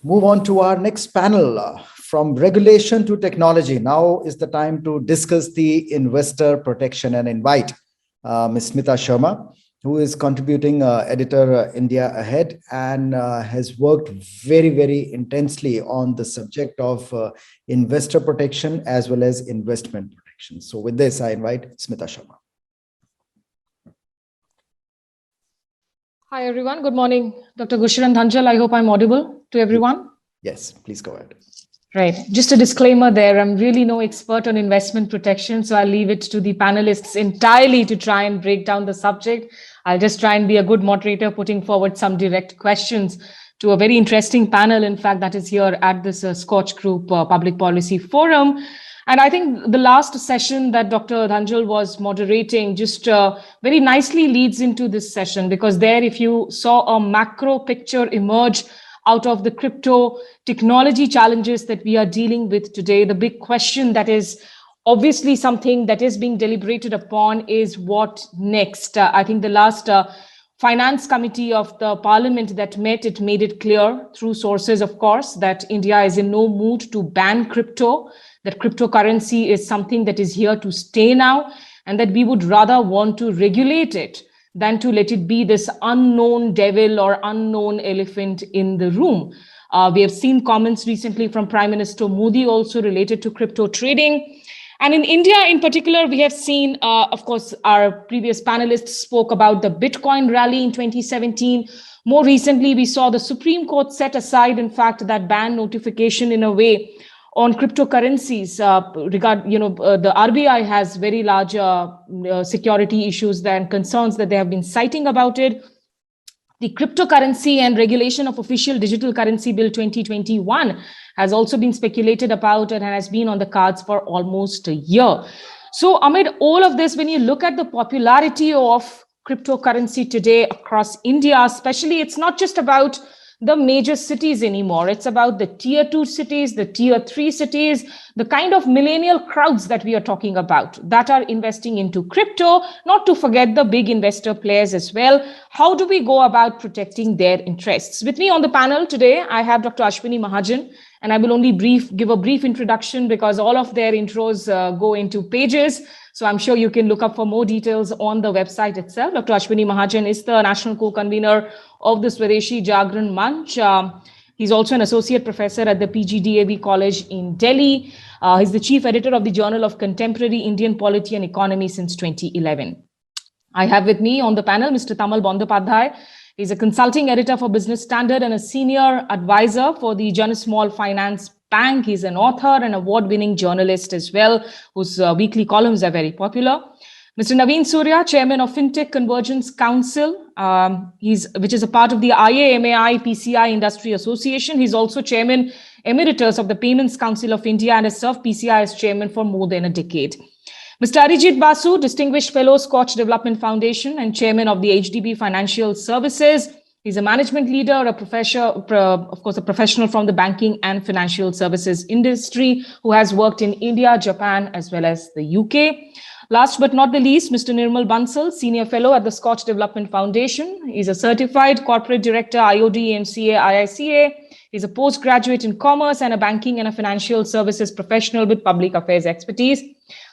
move on to our next panel. From regulation to technology, now is the time to discuss the investor protection and invite Ms. Smita Sharma, who is contributing editor India Ahead and has worked very, very intensely on the subject of investor protection as well as investment protection. So with this, I invite Smita Sharma. Hi, everyone. Good morning. Dr. Gusharan Dhanjal. I hope I'm audible to everyone. Yes, please go ahead. Right. Just a disclaimer there. I'm really no expert on investment protection, so I'll leave it to the panelists entirely to try and break down the subject. I'll just try and be a good moderator, putting forward some direct questions to a very interesting panel, in fact, that is here at this Scotch Group Public Policy Forum. And I think the last session that Dr. Dhanjal was moderating just very nicely leads into this session, because there, if you saw a macro picture emerge out of the crypto technology challenges that we are dealing with today, the big question that is obviously something that is being deliberated upon is what next? I think the last Finance Committee of the Parliament that met, it made it clear through sources, of course, that India is in no mood to ban crypto, that cryptocurrency is something that is here to stay now, and that we would rather want to regulate it than to let it be this unknown devil or unknown elephant in the room. We have seen comments recently from Prime Minister Modi also related to crypto trading. And in India in particular, we have seen, of course, our previous panelists spoke about the Bitcoin rally in 2017. More recently, we saw the Supreme Court set aside, in fact, that ban notification in a way on cryptocurrencies. The RBI has very large security issues and concerns that they have been citing about it. The Cryptocurrency and Regulation of Official Digital Currency Bill 2021 has also been speculated about and has been on the cards for almost a year. So amid all of this, when you look at the popularity of cryptocurrency today across India, especially, it's not just about the major cities anymore. It's about the tier 2 cities, the tier 3 cities, the kind of millennial crowds that we are talking about that are investing into crypto, not to forget the big investor players as well. How do we go about protecting their interests? With me on the panel today, I have Dr. Ashwini Mahajan, and I will only give a brief introduction because all of their intros go into pages. So I'm sure you can look up for more details on the website itself. Dr. Ashwini Mahajan is the national co-convener of the Swadeshi Jagran Manch. He's also an associate professor at the PGDAV College in Delhi. He's the chief editor of the Journal of Contemporary Indian Polity and Economy since 2011. I have with me on the panel Mr. Tamal Bandopadhyay. He's a consulting editor for Business Standard and a senior advisor for the Jan Small Finance Bank. He's an author and award-winning journalist as well, whose weekly columns are very popular. Mr. Naveen Surya, chairman of FinTech Convergence Council, which is a part of the IAMAI PCI Industry Association. He's also chairman emeritus of the Payments Council of India and has served PCI as chairman for more than a decade. Mr. Arijit Basu, distinguished fellow, Scotch Development Foundation and chairman of the HDB Financial Services. He's a management leader, a professor, of course, a professional from the banking and financial services industry who has worked in India, Japan, as well as the UK. Last but not the least, Mr. Nirmal Bansal, senior fellow at the Scotch Development Foundation. He's a certified corporate director, IOD, MCA, IICA. He's a postgraduate in commerce and a banking and a financial services professional with public affairs expertise.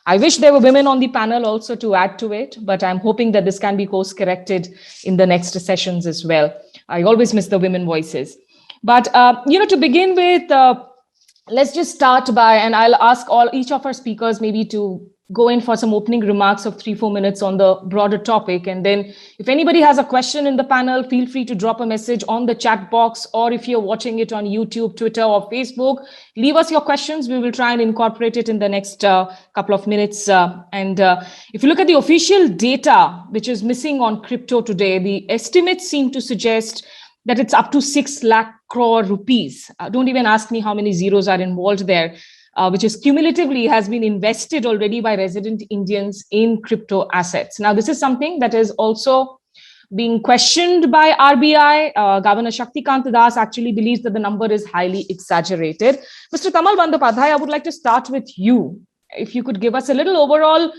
I wish there were women on the panel also to add to it, but I'm hoping that this can be course corrected in the next sessions as well. I always miss the women voices. But, to begin with, let's just start by, and I'll ask each of our speakers maybe to go in for some opening remarks of 3-4 minutes on the broader topic. And then if anybody has a question in the panel, feel free to drop a message on the chat box, or if you're watching it on YouTube, Twitter, or Facebook, leave us your questions. We will try and incorporate it in the next couple of minutes. If you look at the official data, which is missing on crypto today, the estimates seem to suggest that it's up to 6 lakh crore rupees. Don't even ask me how many zeros are involved there. Which is cumulatively has been invested already by resident Indians in crypto assets. Now, this is something that is also being questioned by RBI. Governor Shaktikant Das actually believes that the number is highly exaggerated. Mr. Tamal Bandopadhyay, I would like to start with you. If you could give us a little overall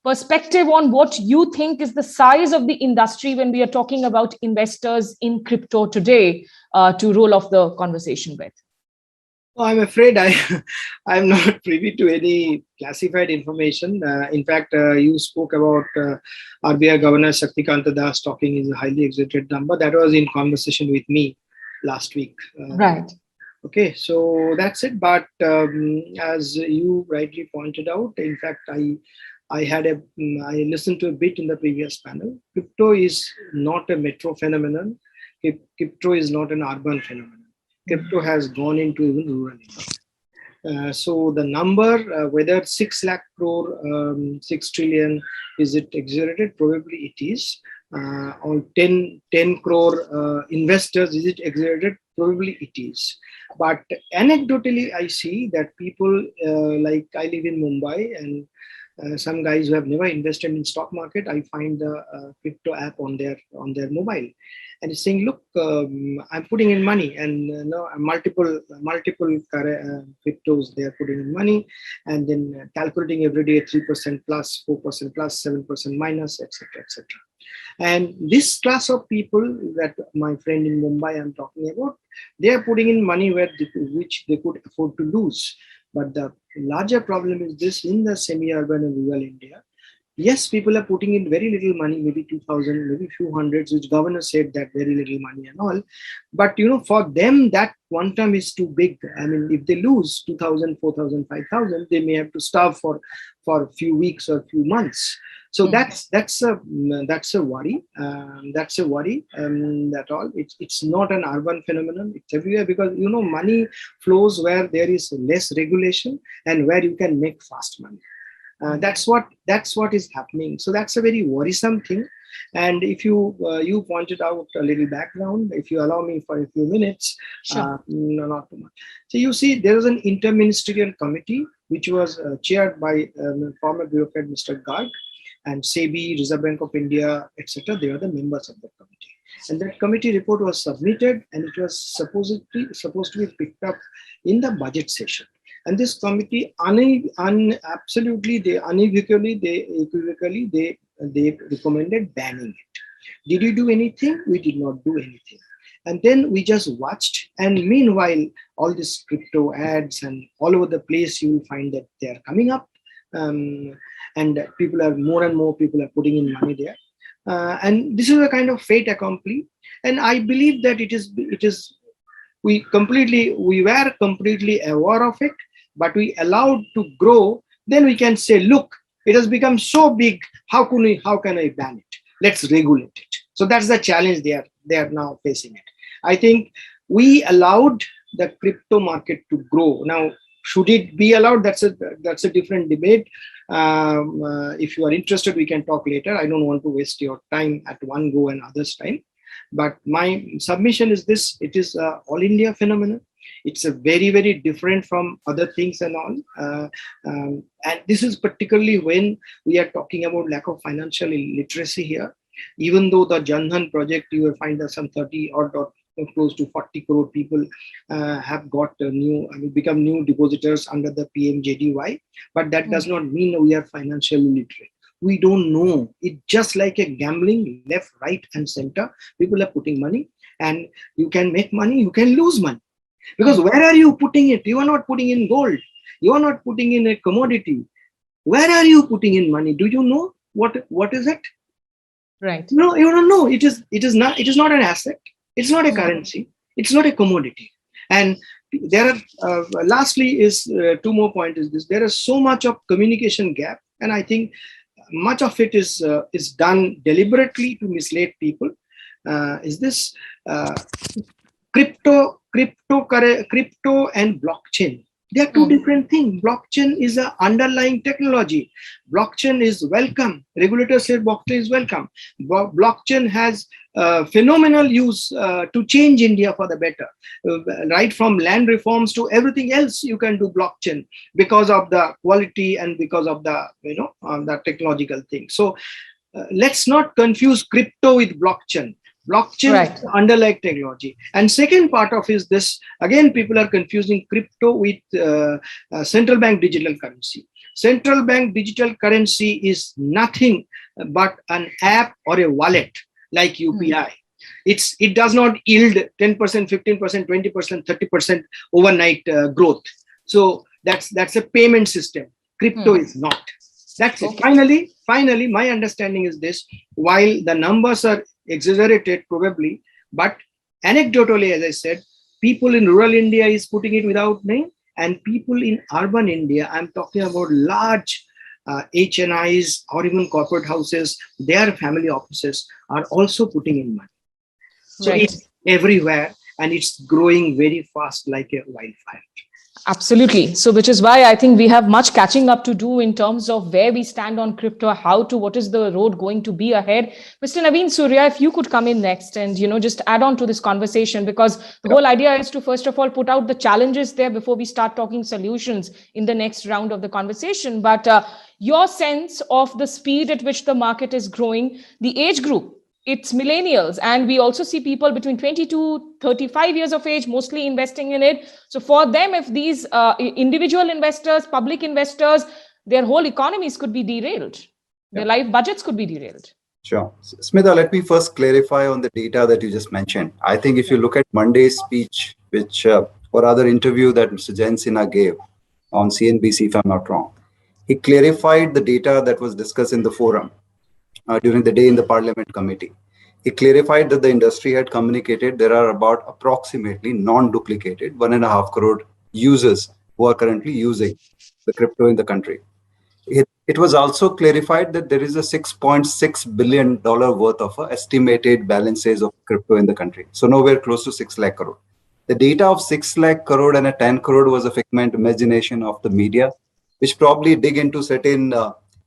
perspective on what you think is the size of the industry when we are talking about investors in crypto today, to roll off the conversation with. I'm afraid I'm not privy to any classified information. In fact, you spoke about RBI Governor Shaktikanta Das talking is a highly exaggerated number. That was in conversation with me last week. Right. Okay, so that's it. But as you rightly pointed out, in fact, I listened to a bit in the previous panel. Crypto is not a metro phenomenon. Crypto is not an urban phenomenon. Crypto has gone into even rural India. So the number, whether 6 lakh crore, 6 trillion, is it exaggerated? Probably it is. Or 10 crore investors, is it exaggerated? Probably it is. But anecdotally, I see that people, like I live in Mumbai, and some guys who have never invested in stock market, I find the crypto app on their mobile, and it's saying, look, I'm putting in money, and multiple cryptos they are putting in money, and then calculating every day 3% plus, 4% plus, 7% minus, etc., etc. And this class of people that my friend in Mumbai I'm talking about, they are putting in money which they could afford to lose. But the larger problem is this: in the semi-urban and rural India, yes, people are putting in very little money, maybe 2,000, maybe few hundreds, which governor said that very little money and all. But for them, that quantum is too big. I mean, if they lose 2,000, 4,000, 5,000, they may have to starve for a few weeks or a few months. So that's a worry. That's a worry. That all. It's not an urban phenomenon. It's everywhere, because money flows where there is less regulation and where you can make fast money. That's what is happening. So that's a very worrisome thing. And if you pointed out a little background, if you allow me for a few minutes. Sure. No, not too much. So you see, there is an interministerial committee which was chaired by former bureaucrat Mr. Garg, and SEBI, Reserve Bank of India, etc. They are the members of that committee. And that committee report was submitted, and it was supposed to be picked up in the budget session. And this committee absolutely, they unequivocally, they recommended banning it. Did we do anything? We did not do anything. And then we just watched. And meanwhile, all these crypto ads and all over the place, you will find that they are coming up. And more and more people are putting in money there. And this is a kind of fait accompli. And I believe that we were completely aware of it, but we allowed to grow. Then we can say, look, it has become so big. How can I ban it? Let's regulate it. So that's the challenge they are now facing it. I think we allowed the crypto market to grow. Now, should it be allowed? That's a different debate. If you are interested, we can talk later. I don't want to waste your time at one go and others' time. But my submission is this: it is an all India phenomenon. It's a very, very different from other things and all. And this is particularly when we are talking about lack of financial literacy here. Even though the Jan Dhan project, you will find that some 30 or close to 40 crore people have got become new depositors under the PMJDY, but that does not mean we are financially literate. We don't know. It's just like a gambling, left, right, and center. People are putting money, and you can make money, you can lose money. Because where are you putting it? You are not putting in gold. You are not putting in a commodity. Where are you putting in money? Do you know what is it? Right. No, you don't know. It is not an asset. It's not a currency. It's not a commodity. And there are, lastly, is two more points is this. There is so much of communication gap. And I think much of it is done deliberately to mislead people. Is this crypto and blockchain? They are two different things. Blockchain is an underlying technology. Blockchain is welcome. Regulators say blockchain is welcome. Blockchain has phenomenal use to change India for the better. Right from land reforms to everything else, you can do blockchain because of the quality and because of the the technological thing. So let's not confuse crypto with blockchain. Blockchain is underlying technology. And second part of is this, again, people are confusing crypto with central bank digital currency. Central bank digital currency is nothing but an app or a wallet like UPI. it does not yield 10%, 15%, 20%, 30% overnight growth. So that's a payment system. Crypto is not. That's it. Finally, my understanding is this: while the numbers are exaggerated, probably, but anecdotally, as I said, people in rural India is putting it without name, and people in urban India, I'm talking about large HNIs or even corporate houses, their family offices are also putting in money. So it's everywhere, and it's growing very fast like a wildfire. Absolutely. So, which is why I think we have much catching up to do in terms of where we stand on crypto, what is the road going to be ahead. Mr. Naveen Surya, if you could come in next and, just add on to this conversation, because the whole idea is to, first of all, put out the challenges there before we start talking solutions in the next round of the conversation. But your sense of the speed at which the market is growing, the age group, it's millennials, and we also see people between 20 to 35 years of age mostly investing in it. So for them, if these individual investors, public investors, their whole economies could be derailed. Their life budgets could be derailed. Sure. Smita, let me first clarify on the data that you just mentioned. I think if you look at Monday's speech, which or other interview that Mr. Jain Sinha gave on CNBC, if I'm not wrong, he clarified the data that was discussed in the forum during the day in the Parliament Committee. He clarified that the industry had communicated there are about approximately non-duplicated 1.5 crore users who are currently using the crypto in the country. It was also clarified that there is a $6.6 billion worth of estimated balances of crypto in the country. So nowhere close to 6 lakh crore. The data of 6 lakh crore and a 10 crore was a figment imagination of the media, which probably dig into certain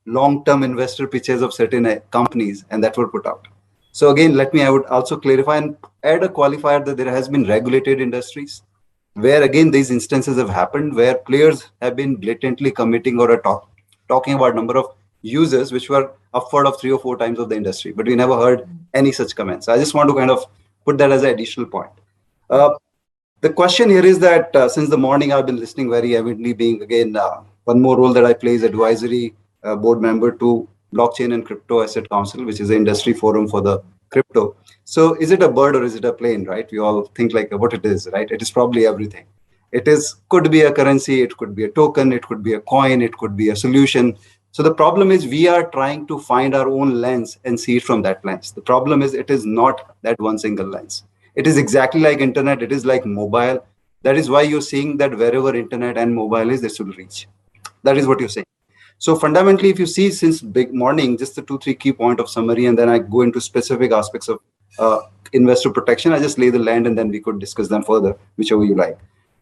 long-term investor pitches of certain companies, and that were put out. So again, I would also clarify and add a qualifier that there has been regulated industries where again these instances have happened where players have been blatantly committing or talking about number of users which were upward of 3 or 4 times of the industry, but we never heard any such comments. I just want to kind of put that as an additional point. The question here is that since the morning I've been listening very avidly, being again one more role that I play is advisory board member to Blockchain and Crypto Asset Council, which is an industry forum for the crypto. So is it a bird or is it a plane, right? We all think like what it is, right? It is probably everything. Could be a currency, it could be a token, it could be a coin, it could be a solution. So the problem is we are trying to find our own lens and see it from that lens. The problem is it is not that one single lens. It is exactly like internet, it is like mobile. That is why you're seeing that wherever internet and mobile is, this will reach. That is what you're saying. So fundamentally, if you see since big morning, just the 2-3 key point of summary, and then I go into specific aspects of investor protection, I just lay the land and then we could discuss them further, whichever you like.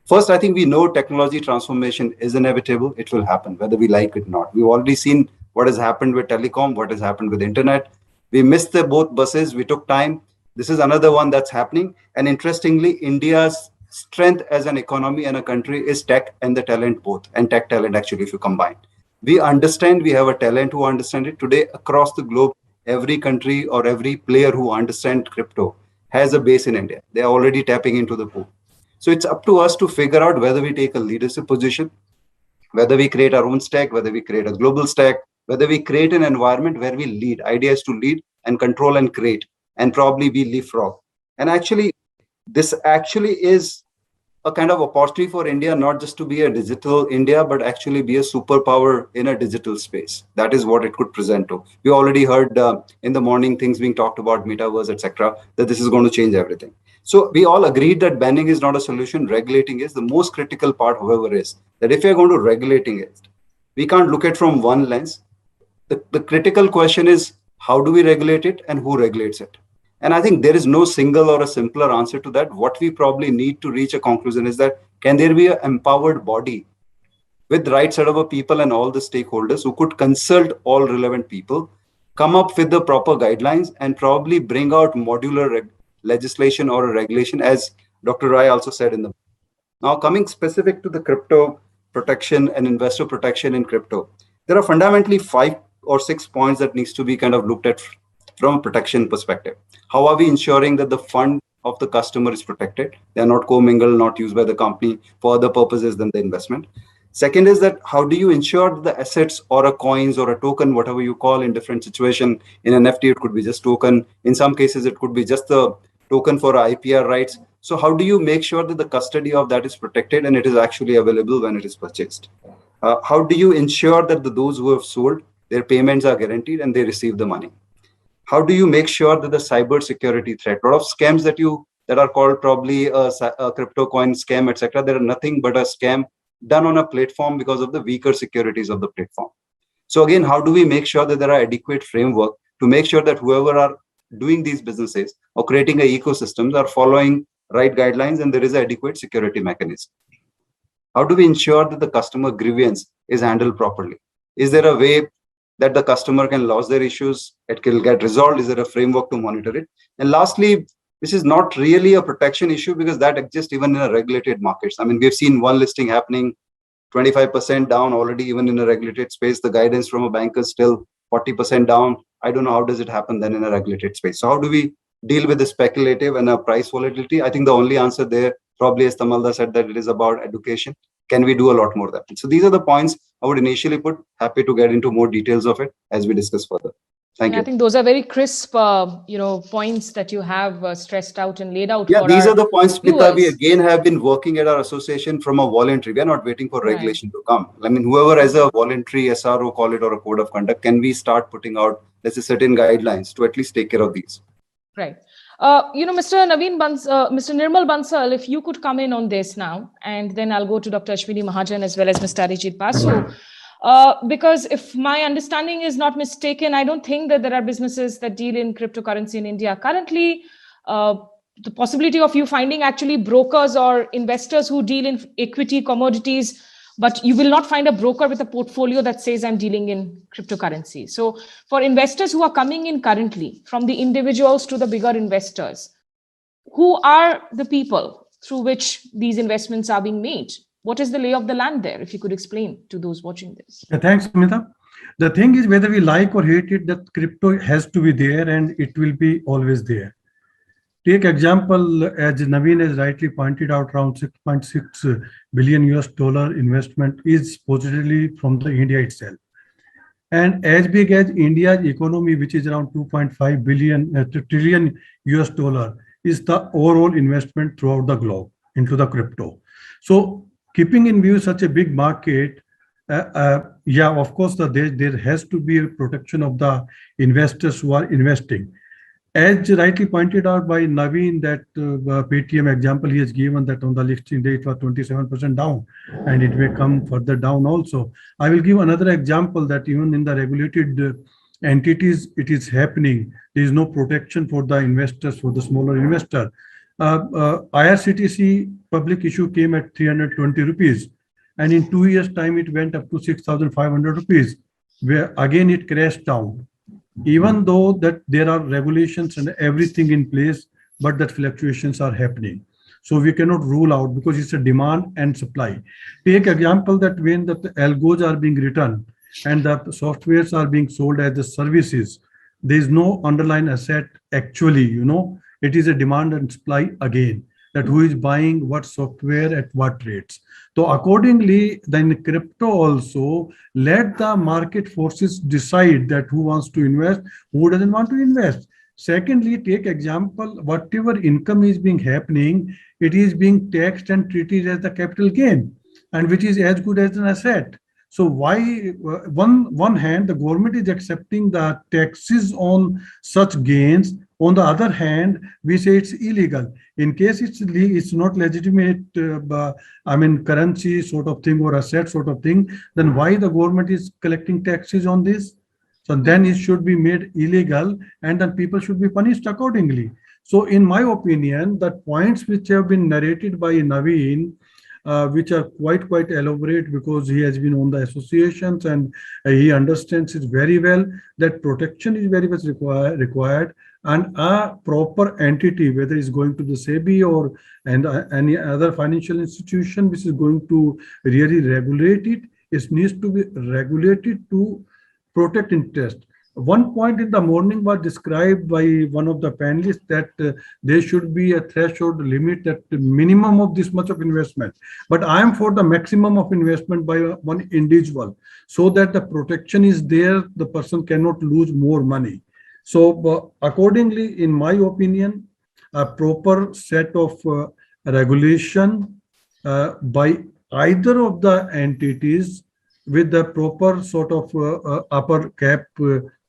First, I think we know technology transformation is inevitable. It will happen, whether we like it or not. We've already seen what has happened with telecom, what has happened with internet. We missed both buses. We took time. This is another one that's happening. And interestingly, India's strength as an economy and a country is tech and the talent both, and tech talent actually, if you combine. We understand, we have a talent who understand it. Today, across the globe, every country or every player who understands crypto has a base in India. They're already tapping into the pool. So it's up to us to figure out whether we take a leadership position, whether we create our own stack, whether we create a global stack, whether we create an environment where we lead. Idea is to lead and control and create, and probably we leapfrog. And actually, this actually is a kind of opportunity for India, not just to be a digital India, but actually be a superpower in a digital space. That is what it could present to. We already heard in the morning things being talked about, metaverse, etc., that this is going to change everything. So we all agreed that banning is not a solution. Regulating is the most critical part, however, is that if you're going to regulating it, we can't look at from one lens. The critical question is, how do we regulate it and who regulates it? And I think there is no single or a simpler answer to that. What we probably need to reach a conclusion is that can there be an empowered body with the right set of people and all the stakeholders who could consult all relevant people, come up with the proper guidelines, and probably bring out modular legislation or a regulation, as Dr. Rai also said in the. Now, coming specific to the crypto protection and investor protection in crypto, there are fundamentally 5 or 6 points that needs to be kind of looked at from a protection perspective. How are we ensuring that the fund of the customer is protected? They are not commingled, not used by the company for other purposes than the investment. Second is that how do you ensure that the assets or a coins or a token, whatever you call in different situation, in NFT, it could be just token. In some cases, it could be just the token for IPR rights. So how do you make sure that the custody of that is protected and it is actually available when it is purchased? How do you ensure that those who have sold, their payments are guaranteed and they receive the money? How do you make sure that the cyber security threat, a lot of scams that are called probably a crypto coin scam, etc., they are nothing but a scam done on a platform because of the weaker securities of the platform. So again, how do we make sure that there are adequate framework to make sure that whoever are doing these businesses or creating a ecosystems are following right guidelines and there is an adequate security mechanism? How do we ensure that the customer grievance is handled properly? Is there a way that the customer can lodge their issues, it can get resolved? Is there a framework to monitor it? And lastly, this is not really a protection issue because that exists even in a regulated markets. I mean, we've seen one listing happening 25% down already, even in a regulated space. The guidance from a banker is still 40% down. I don't know how does it happen then in a regulated space. So how do we deal with the speculative and a price volatility? I think the only answer there, probably as Tamalda said, that it is about education. Can we do a lot more of that? So these are the points I would initially put. Happy to get into more details of it as we discuss further. Thank you. I think those are very crisp, points that you have stressed out and laid out. Yeah, for these our are the points, Smita. We viewers. again have been working at our association from a voluntary. We are not waiting for Right. regulation to come. I mean, whoever has a voluntary SRO, call it, or a code of conduct, can we start putting out, let's say, certain guidelines to at least take care of these? Right. Mr. Mr. Nirmal Bansal, if you could come in on this now, and then I'll go to Dr. Ashwini Mahajan as well as Mr. Arijit Basu. Because if my understanding is not mistaken, I don't think that there are businesses that deal in cryptocurrency in India. Currently, the possibility of you finding actually brokers or investors who deal in equity commodities, but you will not find a broker with a portfolio that says I'm dealing in cryptocurrency. So for investors who are coming in currently, from the individuals to the bigger investors, who are the people through which these investments are being made? What is the lay of the land there? If you could explain to those watching this. Thanks, Smita. The thing is, whether we like or hate it, that crypto has to be there and it will be always there. Take example, as Naveen has rightly pointed out, around 6.6 billion US dollar investment is supposedly from the India itself. And as big as India's economy, which is around 2.5 trillion US dollar, is the overall investment throughout the globe into the crypto. So keeping in view such a big market, yeah, of course, there has to be a protection of the investors who are investing. As rightly pointed out by Naveen, that Paytm example he has given, that on the listing day it was 27% down, and it may come further down also. I will give another example that even in the regulated entities, it is happening. There is no protection for the investors, for the smaller investor. IRCTC public issue came at 320 rupees, and in 2 years' time it went up to 6,500 rupees, where again it crashed down. Even though that there are regulations and everything in place, but that fluctuations are happening. So we cannot rule out, because it's a demand and supply. Take example that when the algos are being written and the softwares are being sold as the services, there is no underlying asset actually, it is a demand and supply again, that who is buying what software at what rates. So accordingly, then crypto also, let the market forces decide that who wants to invest, who doesn't want to invest. Secondly, take example, whatever income is being happening, it is being taxed and treated as the capital gain, and which is as good as an asset. So why, one hand, the government is accepting the taxes on such gains. On the other hand, we say it's illegal. In case it's not legitimate, currency sort of thing or asset sort of thing, then why the government is collecting taxes on this? So then it should be made illegal, and then people should be punished accordingly. So in my opinion, the points which have been narrated by Naveen, which are quite elaborate, because he has been on the associations and he understands it very well, that protection is very much required, and a proper entity, whether it's going to the SEBI or any other financial institution which is going to really regulate it, it needs to be regulated to protect interest. One point in the morning was described by one of the panelists, that there should be a threshold limit, that the minimum of this much of investment. But I am for the maximum of investment by one individual, so that the protection is there, the person cannot lose more money. So accordingly, in my opinion, a proper set of regulation by either of the entities with the proper sort of upper cap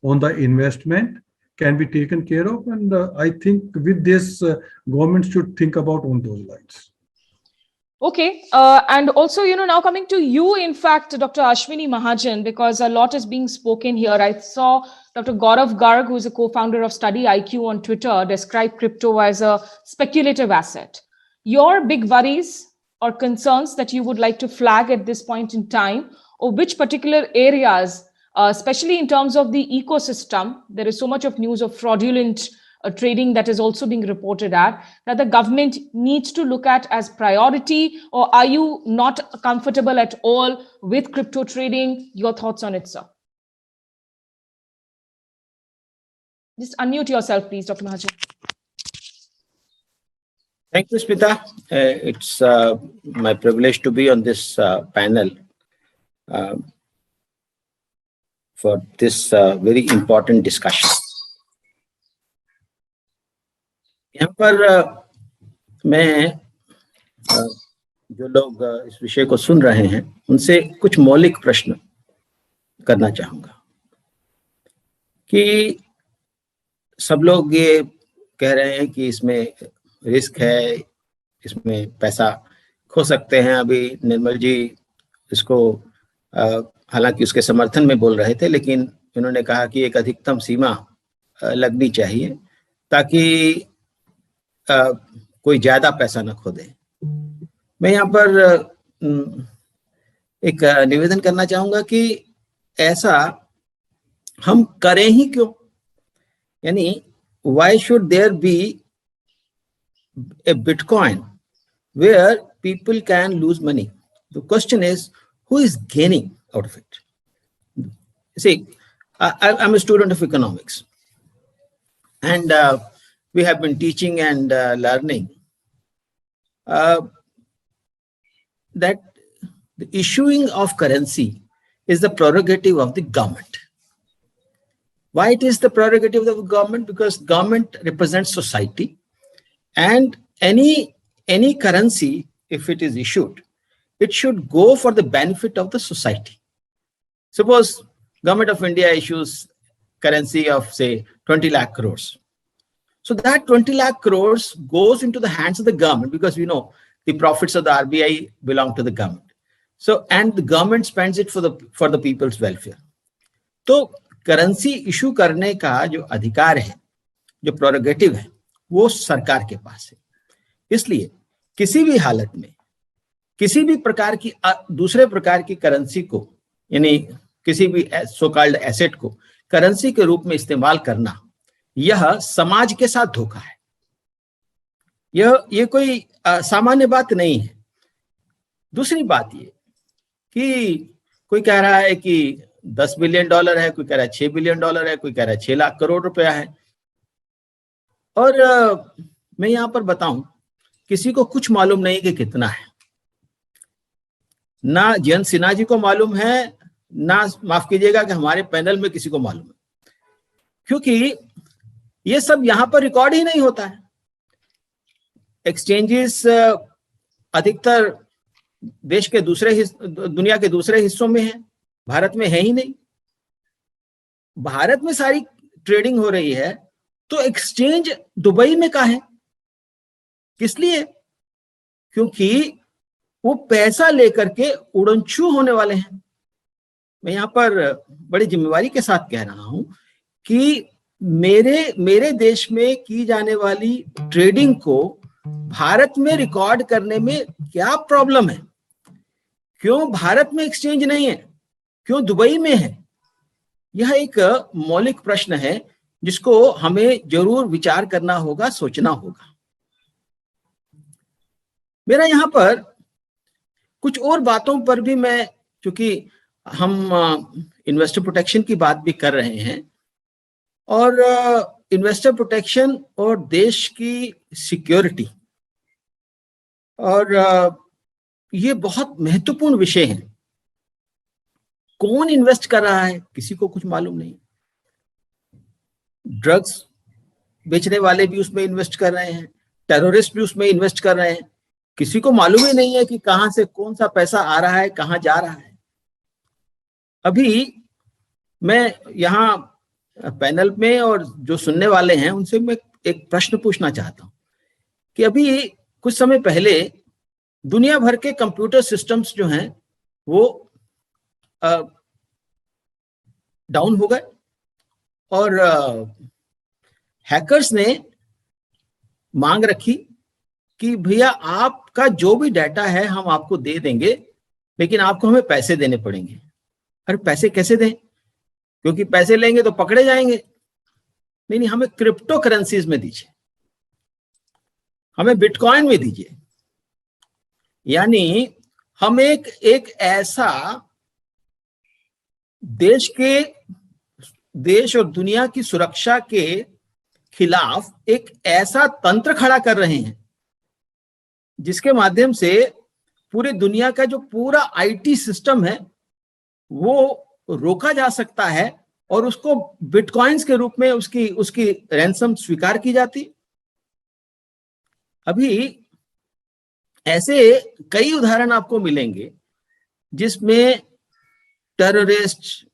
on the investment can be taken care of. And I think with this, government should think about on those lines. Okay. And also, now coming to you, in fact, Dr. Ashwini Mahajan, because a lot is being spoken here. I saw Dr. Gaurav Garg, who is a co-founder of Study IQ on Twitter, describe crypto as a speculative asset. Your big worries or concerns that you would like to flag at this point in time, or which particular areas, especially in terms of the ecosystem, there is so much of news of fraudulent trading that is also being reported at, that the government needs to look at as priority, or are you not comfortable at all with crypto trading? Your thoughts on it, sir? Just unmute yourself, please, Dr. Mahajan. Thank you, Smita. It's my privilege to be on this panel for this very important discussion. यहाँ पर मैं जो लोग इस विषय को सुन रहे हैं उनसे कुछ मौलिक प्रश्न करना चाहूँगा कि सब लोग ये कह रहे हैं कि इसमें रिस्क है, इसमें पैसा खो सकते हैं। अभी निर्मल जी इसको हालांकि उसके समर्थन में बोल रहे थे, लेकिन उन्होंने कहा कि एक अधिकतम सीमा लगनी चाहिए ताकि कोई ज्यादा पैसा न खो दे। मैं यहाँ पर एक निवेदन करना चाहूंगा कि ऐसा हम करें ही क्यों, यानी why should there be a Bitcoin where people can lose money? The question is, who is gaining out of it? See, I'm a student of economics, and we have been teaching and learning that the issuing of currency is the prerogative of the government. Why it is the prerogative of the government? Because government represents society, and any currency, if it is issued, it should go for the benefit of the society. Suppose Government of India issues currency of say 20 lakh crores. So that 20 lakh crores goes into the hands of the government, because we know the profits of the RBI belong to the government. So, and the government spends it for the people's welfare. So currency issue करने का जो अधिकार है, जो prerogative है, वो सरकार के पास है। इसलिए किसी भी हालत में किसी भी प्रकार की दूसरे प्रकार की करेंसी को, यानी किसी भी सो कॉल्ड एसेट को करेंसी के रूप में इस्तेमाल करना, यह समाज के साथ धोखा है। ये कोई सामान्य बात नहीं है। दूसरी बात ये कि कोई कह रहा है कि $10 बिलियन है, कोई कह रहा है $6 बिलियन है, कोई कह रहा है 6 लाख करोड़ रुपया है। और मैं यहां पर बताऊं, किसी को कुछ मालूम नहीं कि कितना है। ना जयंत सिन्हा जी को मालूम है, ना माफ कीजिएगा कि हमारे पैनल में किसी को मालूम है, क्योंकि ये सब यहां पर रिकॉर्ड ही नहीं होता है। एक्सचेंजेस अधिकतर देश के दुनिया के दूसरे हिस्सों में है, भारत में है ही नहीं। भारत में सारी ट्रेडिंग हो रही है, तो एक्सचेंज दुबई में का है, किस लिए? क्योंकि वो पैसा लेकर के उड़नछू होने वाले हैं। मैं यहां पर बड़ी जिम्मेवारी के साथ कह रहा हूं कि मेरे देश में की जाने वाली ट्रेडिंग को भारत में रिकॉर्ड करने में क्या प्रॉब्लम है? क्यों भारत में एक्सचेंज नहीं है, क्यों दुबई में है? यह एक मौलिक प्रश्न है जिसको हमें जरूर विचार करना होगा, सोचना होगा। मेरा यहां पर कुछ और बातों पर भी मैं, क्योंकि हम इन्वेस्टर प्रोटेक्शन की बात भी कर रहे हैं, और इन्वेस्टर प्रोटेक्शन और देश की सिक्योरिटी, और ये बहुत महत्वपूर्ण विषय है। कौन इन्वेस्ट कर रहा है, किसी को कुछ मालूम नहीं। ड्रग्स बेचने वाले भी उसमें इन्वेस्ट कर रहे हैं, टेररिस्ट भी उसमें इन्वेस्ट कर रहे हैं। किसी को मालूम ही नहीं है कि कहां से कौन सा पैसा आ रहा है, कहां जा रहा है। अभी मैं यहाँ पैनल में और जो सुनने वाले हैं उनसे मैं एक प्रश्न पूछना चाहता हूं कि अभी कुछ समय पहले दुनिया भर के कंप्यूटर सिस्टम्स जो हैं वो डाउन हो गए और हैकर्स ने मांग रखी कि भैया आपका जो भी डाटा है हम आपको दे देंगे, लेकिन आपको हमें पैसे देने पड़ेंगे। अरे पैसे कैसे दें, क्योंकि पैसे लेंगे तो पकड़े जाएंगे। नहीं, हमें क्रिप्टो करेंसीज में दीजिए, हमें बिटकॉइन में दीजिए। यानी हम एक ऐसा देश और दुनिया की सुरक्षा के खिलाफ एक ऐसा तंत्र खड़ा कर रहे हैं जिसके माध्यम से पूरी दुनिया का जो पूरा आईटी सिस्टम है वो रोका जा सकता है और उसको बिटकॉइंस के रूप में उसकी रैंसम स्वीकार की जाती। अभी ऐसे कई उदाहरण आपको मिलेंगे जिसमें टेररिस्ट,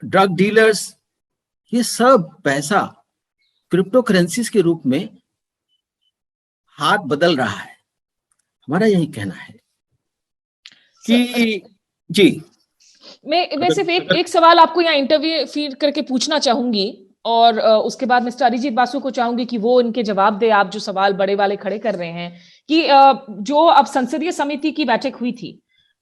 ड्रग डीलर्स, ये सब पैसा क्रिप्टो करेंसीज के रूप में हाथ बदल रहा है। हमारा यही कहना है कि जी, मैं सिर्फ एक सवाल आपको यहाँ इंटरव्यू फीड करके पूछना चाहूंगी और उसके बाद मिस्टर अरिजीत बासु को चाहूंगी कि वो इनके जवाब दे। आप जो सवाल बड़े वाले खड़े कर रहे हैं कि जो अब संसदीय समिति की बैठक हुई थी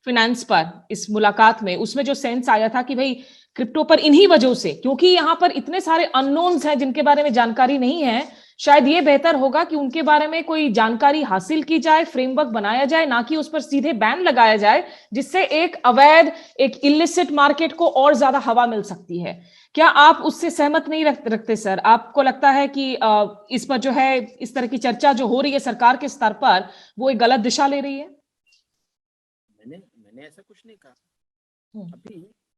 फिनेंस पर, इस मुलाकात में उसमें जो सेंस आया था कि भाई क्रिप्टो पर इन्हीं वजहों से, क्योंकि यहाँ पर इतने सारे अननोन्स हैं जिनके बारे में जानकारी नहीं है, शायद ये बेहतर होगा कि उनके बारे में कोई जानकारी हासिल की जाए, फ्रेमवर्क बनाया जाए, ना कि उस पर सीधे बैन लगाया जाए, जिससे एक अवैध, एक इलिसिट मार्केट को और ज्यादा हवा मिल सकती है। क्या आप उससे सहमत नहीं रखते सर? आपको लगता है कि इस पर जो है इस तरह की चर्चा जो हो रही है सरकार के स्तर पर वो एक गलत दिशा ले रही है? मैंने ऐसा कुछ नहीं कहा।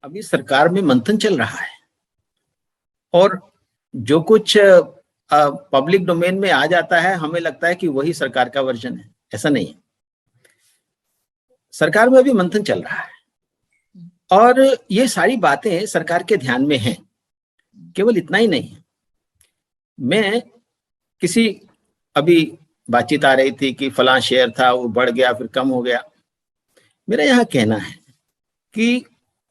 अभी सरकार में मंथन चल रहा है और जो कुछ पब्लिक डोमेन में आ जाता है हमें लगता है कि वही सरकार का वर्जन है। ऐसा नहीं है। सरकार में अभी मंथन चल रहा है और ये सारी बातें सरकार के ध्यान में हैं। केवल इतना ही नहीं है, मैं अभी बातचीत आ रही थी कि फलां शेयर था वो बढ़ गया फिर कम हो गया। मेरा यहाँ कहना है कि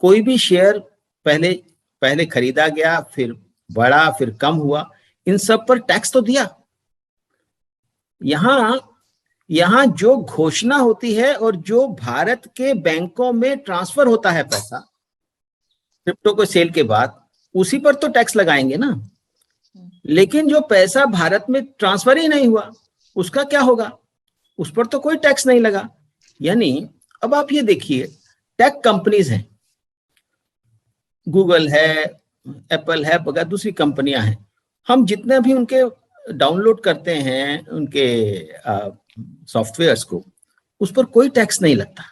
कोई भी शेयर पहले खरीदा गया, फिर बढ़ा, फिर कम हुआ, इन सब पर टैक्स तो दिया। यहां जो घोषणा होती है और जो भारत के बैंकों में ट्रांसफर होता है पैसा क्रिप्टो को सेल के बाद, उसी पर तो टैक्स लगाएंगे ना। लेकिन जो पैसा भारत में ट्रांसफर ही नहीं हुआ उसका क्या होगा? उस पर तो कोई टैक्स नहीं लगा। यानी अब आप ये देखिए, टेक कंपनीज हैं, गूगल है, एप्पल है, बगैर दूसरी कंपनियां हैं। हम जितने भी उनके डाउनलोड करते हैं उनके सॉफ्टवेयर्स को, उस पर कोई टैक्स नहीं लगता।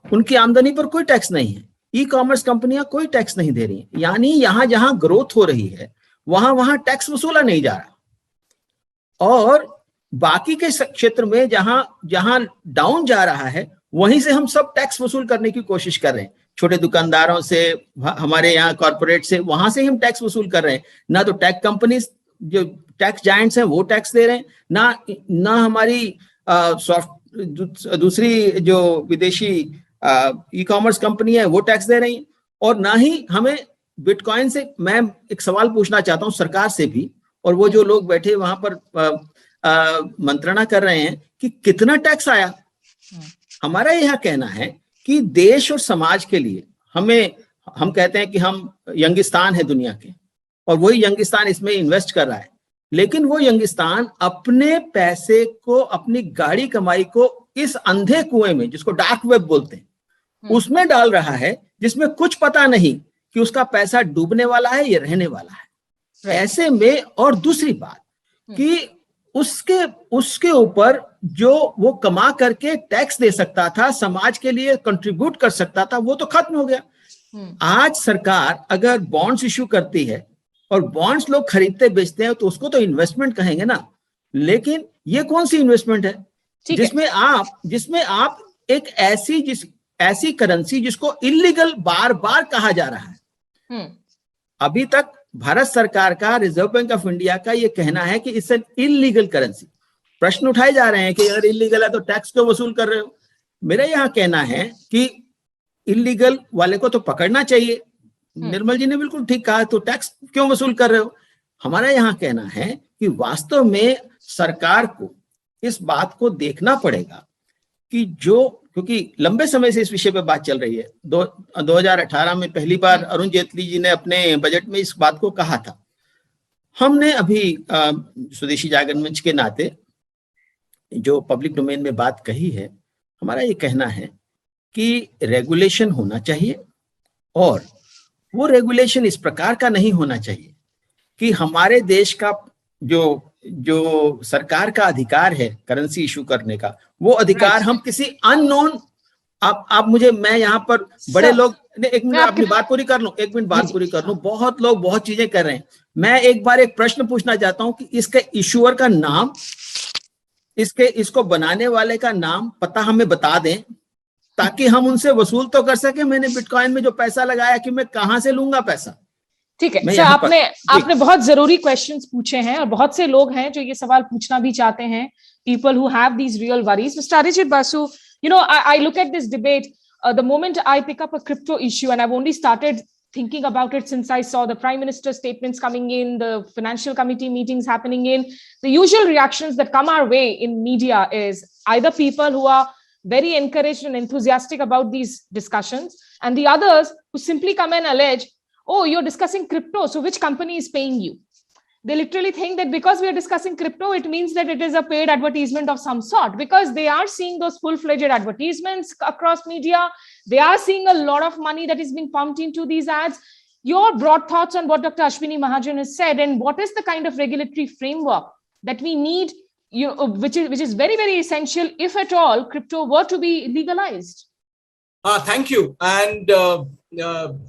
उनकी आमदनी पर कोई टैक्स नहीं है। ई कॉमर्स कंपनियां कोई टैक्स नहीं दे रही। यानी यहां जहां ग्रोथ हो रही है वहां टैक्स वसूला नहीं जा रहा और बाकी के क्षेत्र में जहां डाउन जा रहा है वहीं से हम सब टैक्स वसूल करने की कोशिश कर रहे हैं। छोटे दुकानदारों से, हमारे यहाँ कॉर्पोरेट से, वहां से ही हम टैक्स वसूल कर रहे हैं। ना तो टेक कंपनीज जो टैक्स जायंट्स हैं वो टैक्स दे रहे हैं, ना हमारी दूसरी जो विदेशी ई कॉमर्स कंपनी है वो टैक्स दे रही है, और ना ही हमें बिटकॉइन से। मैं एक सवाल पूछना चाहता हूं सरकार से भी, और वो जो लोग बैठे वहां पर मंत्रणा कर रहे हैं कि कितना टैक्स आया। हमारा यह कहना है कि देश और समाज के लिए हम कहते हैं कि हम यंगिस्तान है दुनिया के, और वही यंगिस्तान इसमें इन्वेस्ट कर रहा है, लेकिन वो यंगिस्तान अपने पैसे को, अपनी गाड़ी कमाई को इस अंधे कुएं में, जिसको डार्क वेब बोलते हैं, उसमें डाल रहा है, जिसमें कुछ पता नहीं कि उसका पैसा डूबने वाला है या रहने वाला है। ऐसे में, और दूसरी बात कि उसके ऊपर जो वो कमा करके टैक्स दे सकता था, समाज के लिए कंट्रीब्यूट कर सकता था, वो तो खत्म हो गया। आज सरकार अगर बॉन्ड्स इश्यू करती है और बॉन्ड्स लोग खरीदते बेचते हैं तो उसको तो इन्वेस्टमेंट कहेंगे ना, लेकिन ये कौन सी इन्वेस्टमेंट है जिसमें आप एक ऐसी करेंसी जिसको इलीगल बार बार कहा जा रहा है। अभी तक भारत सरकार का, रिजर्व बैंक ऑफ इंडिया का ये कहना है कि इट्स एन इलीगल करेंसी। प्रश्न उठाए जा रहे हैं कि अगर इलीगल है तो टैक्स क्यों वसूल कर रहे हो। मेरा यहाँ कहना है कि इलीगल वाले को तो पकड़ना चाहिए, निर्मल जी ने बिल्कुल ठीक कहा, तो टैक्स क्यों वसूल कर रहे हो। हमारा यहाँ कहना है कि वास्तव में सरकार को इस बात को देखना पड़ेगा कि क्योंकि लंबे समय से इस विषय पे बात चल रही है। 2018 में पहली बार अरुण जेटली जी ने अपने बजट में इस बात को कहा था। हमने अभी स्वदेशी जागरण मंच के नाते जो पब्लिक डोमेन में बात कही है, हमारा ये कहना है कि रेगुलेशन होना चाहिए, और वो रेगुलेशन इस प्रकार का नहीं होना चाहिए कि हमारे देश का जो सरकार का अधिकार है करेंसी इशू करने का, वो अधिकार हम किसी अननोन, मैं यहाँ पर बड़े लोग, एक मिनट अपनी बात पूरी कर लूं, बहुत लोग बहुत चीजें कर रहे हैं। मैं एक बार एक प्रश्न पूछना चाहता हूं कि इसके इशूअर का नाम, इसको बनाने वाले का नाम पता हमें बता दें, ताकि हम उनसे वसूल तो कर सके। मैंने बिटकॉइन में जो पैसा लगाया कि मैं कहां से लूंगा पैसा। ठीक है सर, आपने बहुत जरूरी क्वेश्चंस पूछे हैं और बहुत से लोग हैं जो ये सवाल पूछना भी चाहते हैं, people who have these real worries. Mr. Arijit Basu, I look at this debate, the moment I pick up a crypto issue, and I've only started thinking about it since I saw the Prime Minister's statements coming in, the Financial Committee meetings happening in, the usual reactions that come our way in media is either people who are very encouraged and enthusiastic about these discussions, and the others who simply come and allege, oh, you're discussing crypto, so which company is paying you? They literally think that because we are discussing crypto, it means that it is a paid advertisement of some sort, because they are seeing those full-fledged advertisements across media. They are seeing a lot of money that is being pumped into these ads. Your broad thoughts on what Dr. Ashwini Mahajan has said, and what is the kind of regulatory framework that we need, which is very, very essential if at all crypto were to be legalized? Thank you. And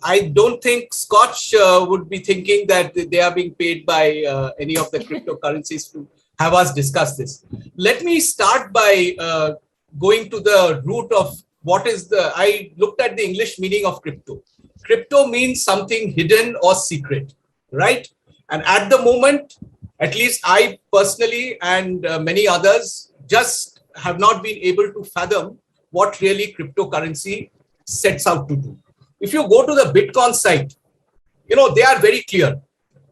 I don't think Scotch would be thinking that they are being paid by any of the cryptocurrencies to have us discuss this. Let me start by going to the root of I looked at the English meaning of crypto. Crypto means something hidden or secret, right? And at the moment, at least I personally and many others just have not been able to fathom what really cryptocurrency sets out to do. If you go to the Bitcoin site, they are very clear.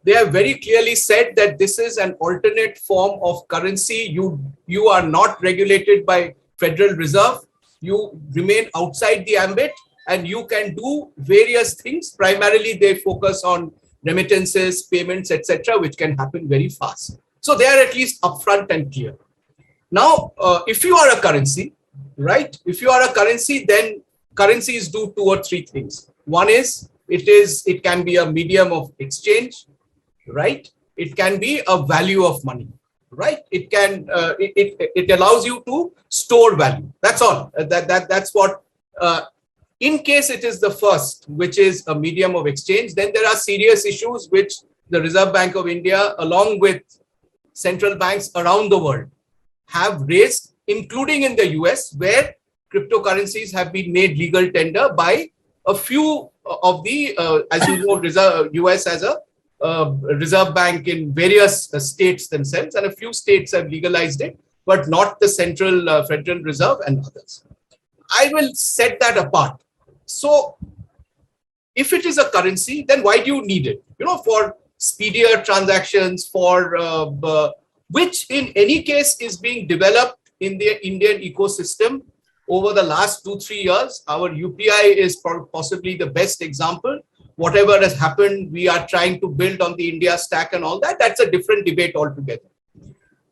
They have very clearly said that this is an alternate form of currency. You are not regulated by Federal Reserve. You remain outside the ambit and you can do various things. Primarily, they focus on remittances, payments, etc., which can happen very fast. So they are at least upfront and clear. Now, if you are a currency, right? If you are a currency, then currencies do 2 or 3 things. One is it can be a medium of exchange, right? It can be a value of money, right? It can it allows you to store value. That's all. That's what. In case it is the first, which is a medium of exchange, then there are serious issues which the Reserve Bank of India, along with central banks around the world, have raised, including in the US, where cryptocurrencies have been made legal tender by a few of the, as you know, US has a reserve bank in various states themselves, and a few states have legalized it, but not the Central Federal Reserve and others. I will set that apart. So if it is a currency, then why do you need it? For speedier transactions, for which in any case is being developed in the Indian ecosystem over the last 2-3 years. Our UPI is possibly the best example. Whatever has happened, we are trying to build on the India stack and all that. That's a different debate altogether.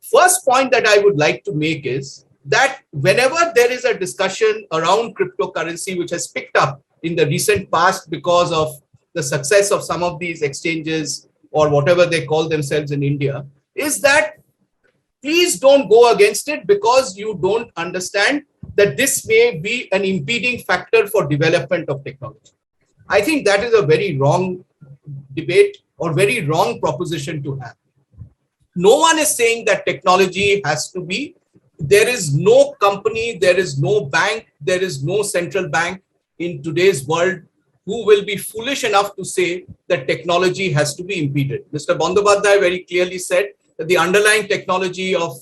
First point that I would like to make is that whenever there is a discussion around cryptocurrency, which has picked up in the recent past because of the success of some of these exchanges or whatever they call themselves in India, is that please don't go against it because you don't understand that this may be an impeding factor for development of technology. I think that is a very wrong debate or very wrong proposition to have. No one is saying that technology has to be. There is no company, there is no bank, there is no central bank in today's world who will be foolish enough to say that technology has to be impeded. Mr. Bandyopadhyay very clearly said that the underlying technology of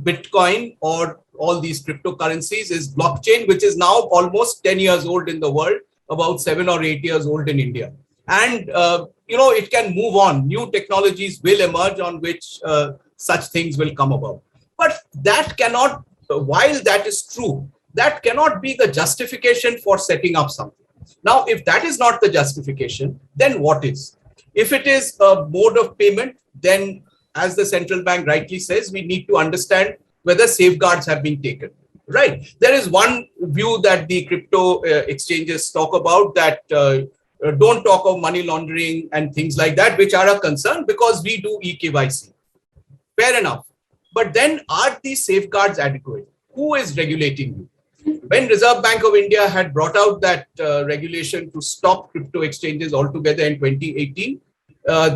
Bitcoin or all these cryptocurrencies is blockchain, which is now almost 10 years old in the world, about 7 or 8 years old in India. And, it can move on. New technologies will emerge on which such things will come about. But that cannot, while that is true, that cannot be the justification for setting up something. Now, if that is not the justification, then what is? If it is a mode of payment, then as the central bank rightly says, we need to understand whether safeguards have been taken, right? There is one view that the crypto exchanges talk about, that don't talk of money laundering and things like that, which are a concern because we do eKYC. Fair enough. But then are these safeguards adequate? Who is regulating you? When Reserve Bank of India had brought out that regulation to stop crypto exchanges altogether in 2018,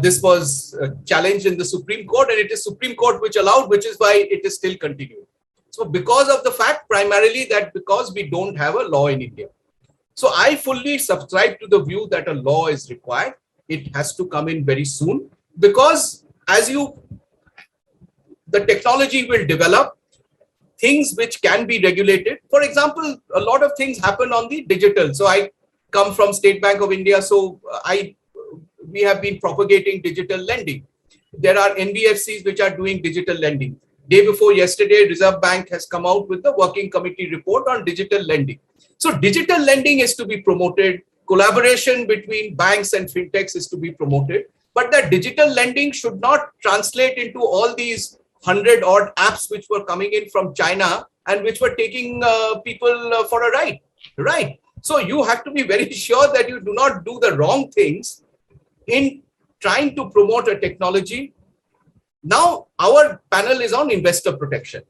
this was challenged in the Supreme Court, and it is Supreme Court which allowed, which is why it is still continuing. So because of the fact primarily that because we don't have a law in India. So I fully subscribe to the view that a law is required. It has to come in very soon, because the technology will develop things which can be regulated. For example, a lot of things happen on the digital. So I come from State Bank of India. So we have been propagating digital lending. There are NBFCs which are doing digital lending. Day before yesterday, Reserve Bank has come out with the working committee report on digital lending. So digital lending is to be promoted. Collaboration between banks and fintechs is to be promoted. But that digital lending should not translate into all these 100 odd apps which were coming in from China and which were taking people for a ride, right? So you have to be very sure that you do not do the wrong things in trying to promote a technology. Now, our panel is on investor protection.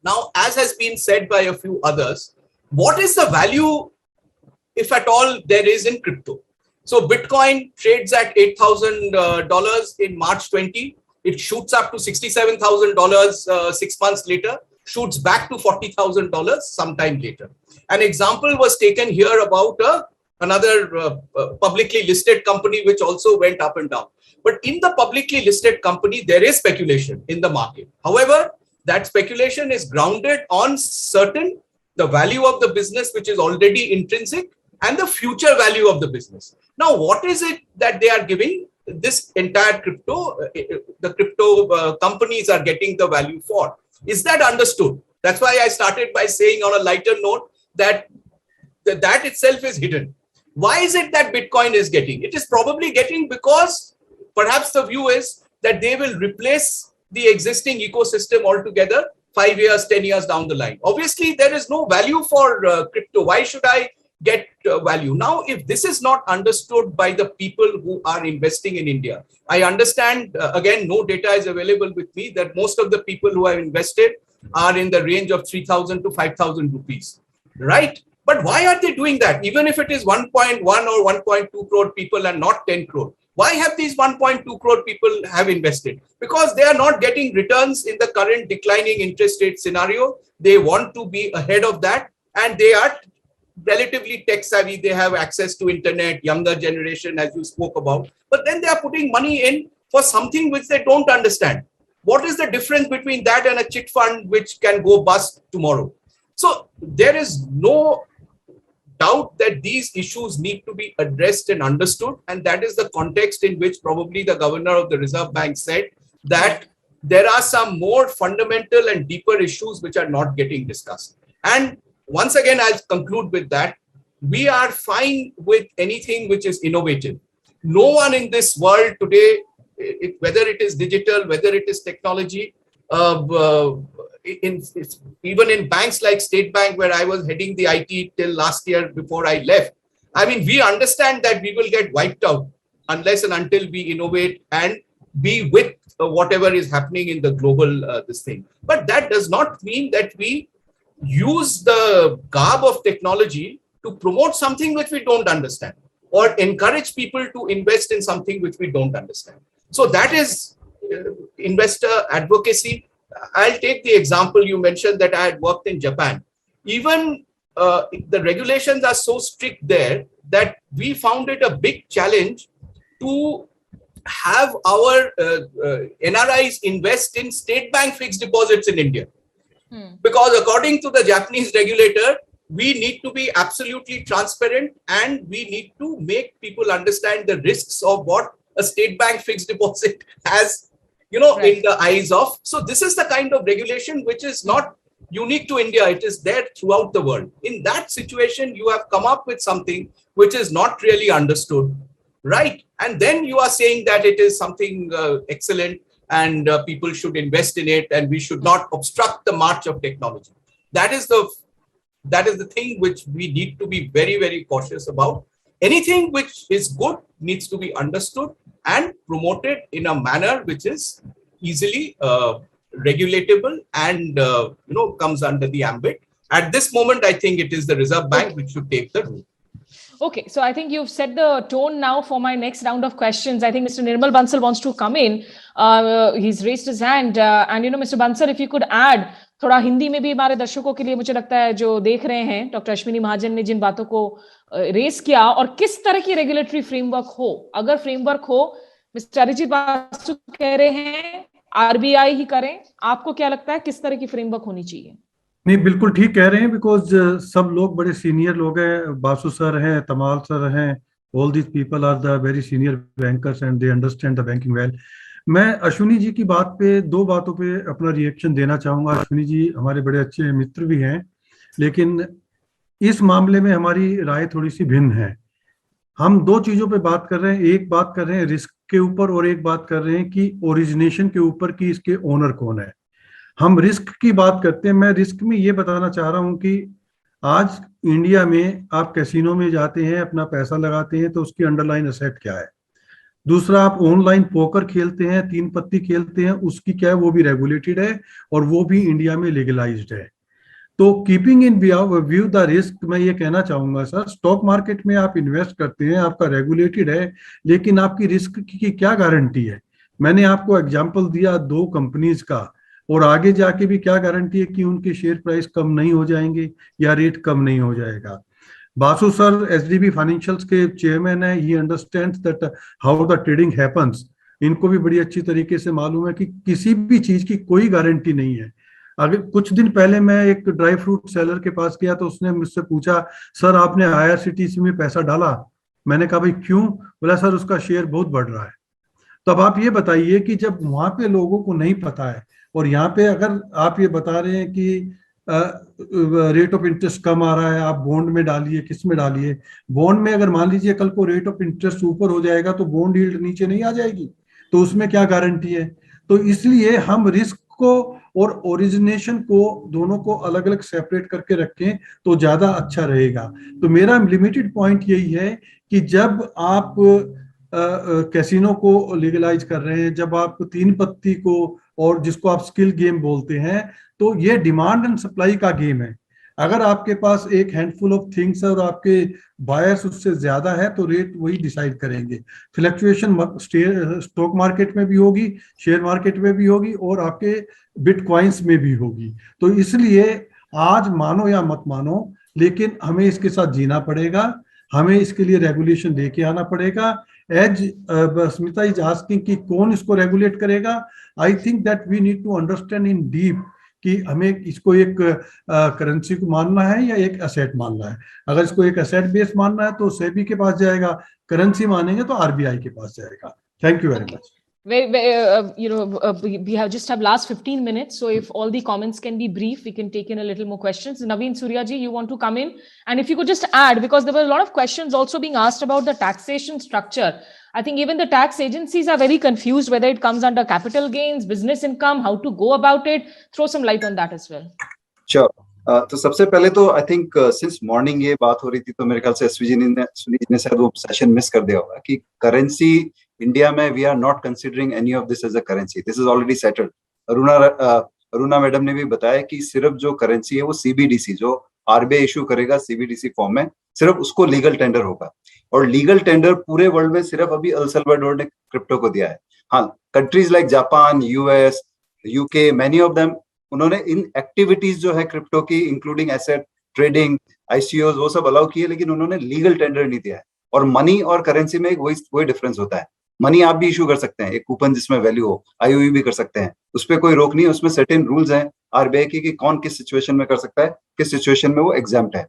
Now, as has been said by a few others, what is the value, if at all, there is in crypto? So Bitcoin trades at $8,000 in March 20. It shoots up to $67,000 6 months later, shoots back to $40,000 sometime later. An example was taken here about another publicly listed company which also went up and down. But in the publicly listed company, there is speculation in the market. However, that speculation is grounded on the value of the business, which is already intrinsic, and the future value of the business. Now, what is it that they are giving this entire crypto, the crypto companies are getting the value for? Is that understood? That's why I started by saying on a lighter note that that itself is hidden. Why is it that Bitcoin is getting? It is probably getting because perhaps the view is that they will replace the existing ecosystem altogether 5 years, 10 years down the line. Obviously, there is no value for crypto. Why should I get value? Now, if this is not understood by the people who are investing in India, I understand, again, no data is available with me, that most of the people who have invested are in the range of 3,000 to 5,000 rupees, right? But why are they doing that? Even if it is 1.1 or 1.2 crore people and not 10 crore, why have these 1.2 crore people have invested? Because they are not getting returns in the current declining interest rate scenario. They want to be ahead of that, and they are relatively tech savvy. They have access to internet, younger generation, as you spoke about. But then they are putting money in for something which they don't understand. What is the difference between that and a chit fund which can go bust tomorrow? So there is no doubt that these issues need to be addressed and understood. And that is the context in which probably the governor of the Reserve Bank said that there are some more fundamental and deeper issues which are not getting discussed. And once again, I'll conclude with that. We are fine with anything which is innovative. No one in this world today, whether it is digital, whether it is technology, even in banks like State Bank, where I was heading the IT till last year before I left, I mean, we understand that we will get wiped out unless and until we innovate and be with whatever is happening in the global this thing. But that does not mean that we use the garb of technology to promote something which we don't understand. or encourage people to invest in something which we don't understand. So that is investor advocacy. I'll take the example you mentioned that I had worked in Japan. Even the regulations are so strict there that we found it a big challenge to have our NRIs invest in state bank fixed deposits in India. Because according to the Japanese regulator, we need to be absolutely transparent and we need to make people understand the risks of what a state bank fixed deposit has, in the eyes of. So this is the kind of regulation which is not unique to India. It is there throughout the world. In that situation, you have come up with something which is not really understood, right? And then you are saying that it is something excellent and people should invest in it and we should not obstruct the march of technology. That is the thing which we need to be very, very cautious about. Anything which is good needs to be understood and promoted in a manner which is easily regulatable and comes under the ambit. At this moment, I think it is the Reserve Bank which should take the rule. Okay, so I think you've set the tone now for my next round of questions. I think Mr. Nirmal Bansal wants to come in. He's raised his hand. And Mr. Bansal, if you could add, थोड़ा हिंदी में भी हमारे दर्शकों के लिए मुझे लगता है जो देख रहे हैं डॉक्टर अश्विनी महाजन ने जिन बातों को रेस किया और किस तरह की रेगुलेटरी फ्रेमवर्क हो, अगर फ्रेमवर्क हो, मिस्टर अरिजीत बासु कह रहे हैं आरबीआई ही करें, आपको क्या लगता है किस तरह की फ्रेमवर्क होनी चाहिए? नहीं, बिल्कुल ठीक कह रहे हैं, बिकॉज सब लोग बड़े सीनियर लोग हैं, बासु सर हैं, तमाल सर हैं, all these people are the very senior bankers and they understand the banking well. मैं अश्विनी जी की बात पे दो बातों पे अपना रिएक्शन देना चाहूंगा। अश्विनी जी हमारे बड़े अच्छे मित्र भी हैं, लेकिन इस मामले में हमारी राय थोड़ी सी भिन्न है। हम दो चीजों पे बात कर रहे हैं, एक बात कर रहे हैं रिस्क के ऊपर और एक बात कर रहे हैं कि ओरिजिनेशन के ऊपर कि इसके ओनर कौन है। हम रिस्क की बात करते हैं, मैं रिस्क में ये बताना चाह रहा हूं कि आज इंडिया में आप कैसीनो में जाते हैं, अपना पैसा लगाते हैं तो उसकी अंडरलाइन एसेट क्या है। दूसरा, आप ऑनलाइन पोकर खेलते हैं, 3 पत्ती खेलते हैं, उसकी क्या है, वो भी रेगुलेटेड है और वो भी इंडिया में लीगलाइज्ड है। तो keeping in view the risk, मैं ये कहना चाहूंगा सर, स्टॉक मार्केट में आप इन्वेस्ट करते हैं, आपका रेगुलेटेड है, लेकिन आपकी रिस्क की क्या गारंटी है। मैंने आपको एग्जांपल दिया 2 कंपनीज का, और आगे जाके भी क्या गारंटी है कि उनके शेयर प्राइस कम नहीं हो जाएंगे या रेट कम नहीं हो जाएगा। बासु सर एचडीबी फाइनेंशियल्स के चेयरमैन है, he understands that how the trading happens. इनको भी बड़ी अच्छी तरीके से मालूम है कि किसी भी चीज की कोई गारंटी नहीं है। अगर कुछ दिन पहले मैं एक ड्राई फ्रूट सेलर के पास गया तो उसने मुझसे पूछा, सर आपने आईआरसीटीसी में पैसा डाला? मैंने कहा भाई क्यों? बोला सर उसका शेयर बहुत बढ़ रहा है। तो अब आप ये बताइए कि जब वहां पे लोगों को नहीं पता है और यहाँ पे अगर आप ये बता रहे हैं कि रेट ऑफ इंटरेस्ट कम आ रहा है, आप बॉन्ड में डालिए, किस में डालिए। बॉन्ड में अगर मान लीजिए कल को रेट ऑफ इंटरेस्ट ऊपर हो जाएगा तो बॉन्ड यील्ड नीचे नहीं आ जाएगी, तो उसमें क्या गारंटी है। तो इसलिए हम रिस्क को और ओरिजिनेशन को दोनों को अलग अलग सेपरेट करके रखें तो ज्यादा अच्छा रहेगा। तो मेरा लिमिटेड पॉइंट यही है कि जब आप कैसीनो को लीगलाइज कर रहे हैं, जब आप 3 पत्ती को और जिसको आप स्किल गेम बोलते हैं, तो ये डिमांड एंड सप्लाई का गेम है। अगर आपके पास एक हैंडफुल ऑफ थिंग्स है और आपके बायर्स उससे ज्यादा है तो रेट वही डिसाइड करेंगे। फ्लक्चुएशन स्टॉक मार्केट में भी होगी, शेयर मार्केट में भी होगी और आपके बिटकॉइंस में भी होगी। तो इसलिए आज मानो या मत मानो, लेकिन हमें इसके साथ जीना पड़ेगा, हमें इसके लिए रेगुलेशन लेके आना पड़ेगा। एज स्मिता इज आस्किंग कि कौन इसको रेगुलेट करेगा, I think that we need to understand in deep कि हमें इसको एक करेंसी को मानना है या एक एसेट मानना है। अगर इसको एक एसेट बेस मानना है तो सेबी के पास जाएगा, करेंसी मानेंगे तो आरबीआई के पास जाएगा। Thank you very much. We have last 15 minutes, so if all the comments can be brief, we can take in a little more questions. Naveen Suryaji, you want to come in? And if you could just add, because there were a lot of questions also being asked about the taxation structure. I think even the tax agencies are very confused whether it comes under capital gains, business income, how to go about it. Throw some light on that as well. Sure. तो सबसे पहले तो I think since morning ये बात हो रही थी तो मेरे ख्याल से एसवीजी ने शायद वो सेशन मिस कर दिया होगा कि करेंसी इंडिया में we are not considering any of this as a currency, this is already settled. Aruna madam ने भी बताया कि सिर्फ जो करेंसी है वो सीबीडीसी जो आरबीआई इशू करेगा सीबीडीसी फॉर्म में, सिर्फ उसको लीगल टेंडर होगा। और लीगल टेंडर पूरे वर्ल्ड में सिर्फ अभी एल सल्वाडोर ने क्रिप्टो को दिया है। हाँ, countries like Japan, US, UK, many of them, उन्होंने इन एक्टिविटीज जो है क्रिप्टो की, इंक्लूडिंग एसेट ट्रेडिंग, आईसीओ, वो सब अलाउ किए, लेकिन उन्होंने लीगल टेंडर नहीं दिया है। और मनी और करेंसी में वही डिफरेंस होता है। मनी आप भी इशू कर सकते हैं, एक कूपन जिसमें वैल्यू हो, आईओयू भी कर सकते हैं, उस पर कोई रोक नहीं है। उसमें सर्टेन रूल्स हैं आरबीआई की कि कौन किस सिचुएशन में कर सकता है, किस सिचुएशन में वो एग्जाम्प्ट है।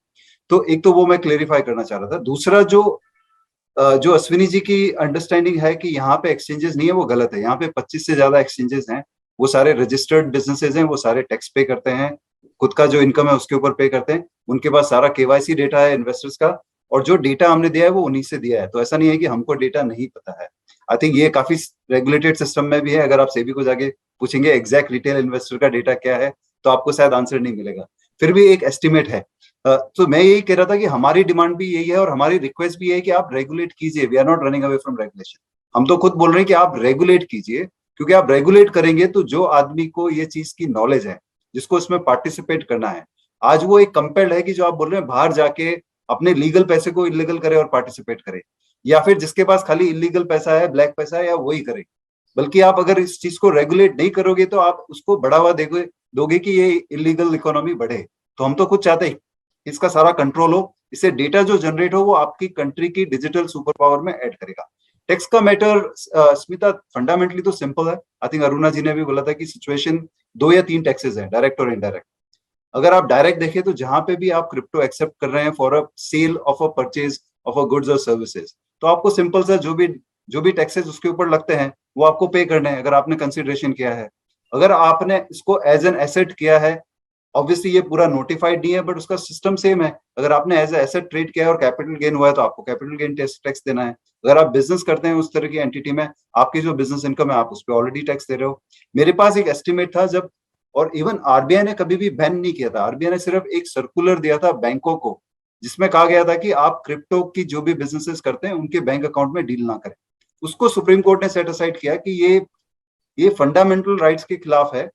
तो एक तो वो मैं क्लेरिफाई करना चाह रहा था। दूसरा, जो अश्विनी जी की अंडरस्टैंडिंग है कि यहाँ पे एक्सचेंजेस नहीं है, वो गलत है। यहाँ पे 25 से ज्यादा एक्सचेंजेस हैं, वो सारे रजिस्टर्ड बिजनेसेस हैं, वो सारे टैक्स पे करते हैं, खुद का जो इनकम है उसके ऊपर पे करते हैं, उनके पास सारा केवाईसी डेटा है इन्वेस्टर्स का, और जो डेटा हमने दिया है वो उन्हीं से दिया है। तो ऐसा नहीं है कि हमको डेटा नहीं पता है। आई थिंक ये काफी रेगुलेटेड सिस्टम में भी है। अगर आप सेबी को जाके पूछेंगे एग्जैक्ट रिटेल इन्वेस्टर का डेटा क्या है, तो आपको शायद आंसर नहीं मिलेगा। फिर भी एक एस्टिमेट है। तो मैं यही कह रहा था कि हमारी डिमांड भी यही है और हमारी रिक्वेस्ट भी है कि आप रेगुलेट कीजिए। We are not running away from regulation. हम तो खुद बोल रहे हैं कि आप रेगुलेट कीजिए, क्योंकि आप रेगुलेट करेंगे तो जो आदमी को ये चीज की नॉलेज है, जिसको इसमें पार्टिसिपेट करना है, आज वो एक कंपेल्ड है कि जो आप बोल रहे हैं बाहर जाके अपने लीगल पैसे को इलीगल करे और पार्टिसिपेट करे, या फिर जिसके पास खाली इलीगल पैसा है, ब्लैक पैसा है, या वही करे। बल्कि आप अगर इस चीज को रेगुलेट नहीं करोगे तो आप उसको बढ़ावा दोगे कि ये इलीगल इकोनॉमी बढ़े। तो हम तो खुद चाहते हैं इसका सारा कंट्रोल हो, इससे डेटा जो जनरेट हो वो आपकी कंट्री की डिजिटल सुपर पावर में ऐड करेगा। टैक्स का मैटर स्मिता फंडामेंटली तो सिंपल है। आई थिंक अरुणा जी ने भी बोला था कि सिचुएशन 2 या 3 टैक्सेस है, डायरेक्ट और इनडायरेक्ट। अगर आप डायरेक्ट देखें तो जहां पे भी आप क्रिप्टो एक्सेप्ट कर रहे हैं for a sale of a purchase of a goods और सर्विसेज, तो आपको सिंपल सा जो भी टैक्सेस उसके ऊपर लगते हैं वो आपको पे करने हैं, अगर आपने कंसिडरेशन किया है। अगर आपने इसको एज एन एसेट किया है, ऑब्वियसली ये पूरा नोटिफाइड नहीं है, बट उसका सिस्टम सेम है। अगर आपने एज एसेट ट्रेड किया है और कैपिटल गेन हुआ है तो आपको कैपिटल गेन टैक्स देना है। अगर आप बिजनेस करते हैं उस तरह की एंटिटी में, आपकी जो बिजनेस इनकम है आप उस पर ऑलरेडी टैक्स दे रहे हो। मेरे पास एक एस्टिमेट था जब, और इवन आरबीआई ने कभी भी बैन नहीं किया था, आरबीआई ने सिर्फ एक सर्कुलर दिया था बैंकों को, जिसमें कहा गया था कि आप क्रिप्टो की जो भी बिजनेसेस करते हैं उनके बैंक अकाउंट में डील ना करें। उसको सुप्रीम कोर्ट ने सेट असाइड किया कि ये फंडामेंटल राइट्स के खिलाफ है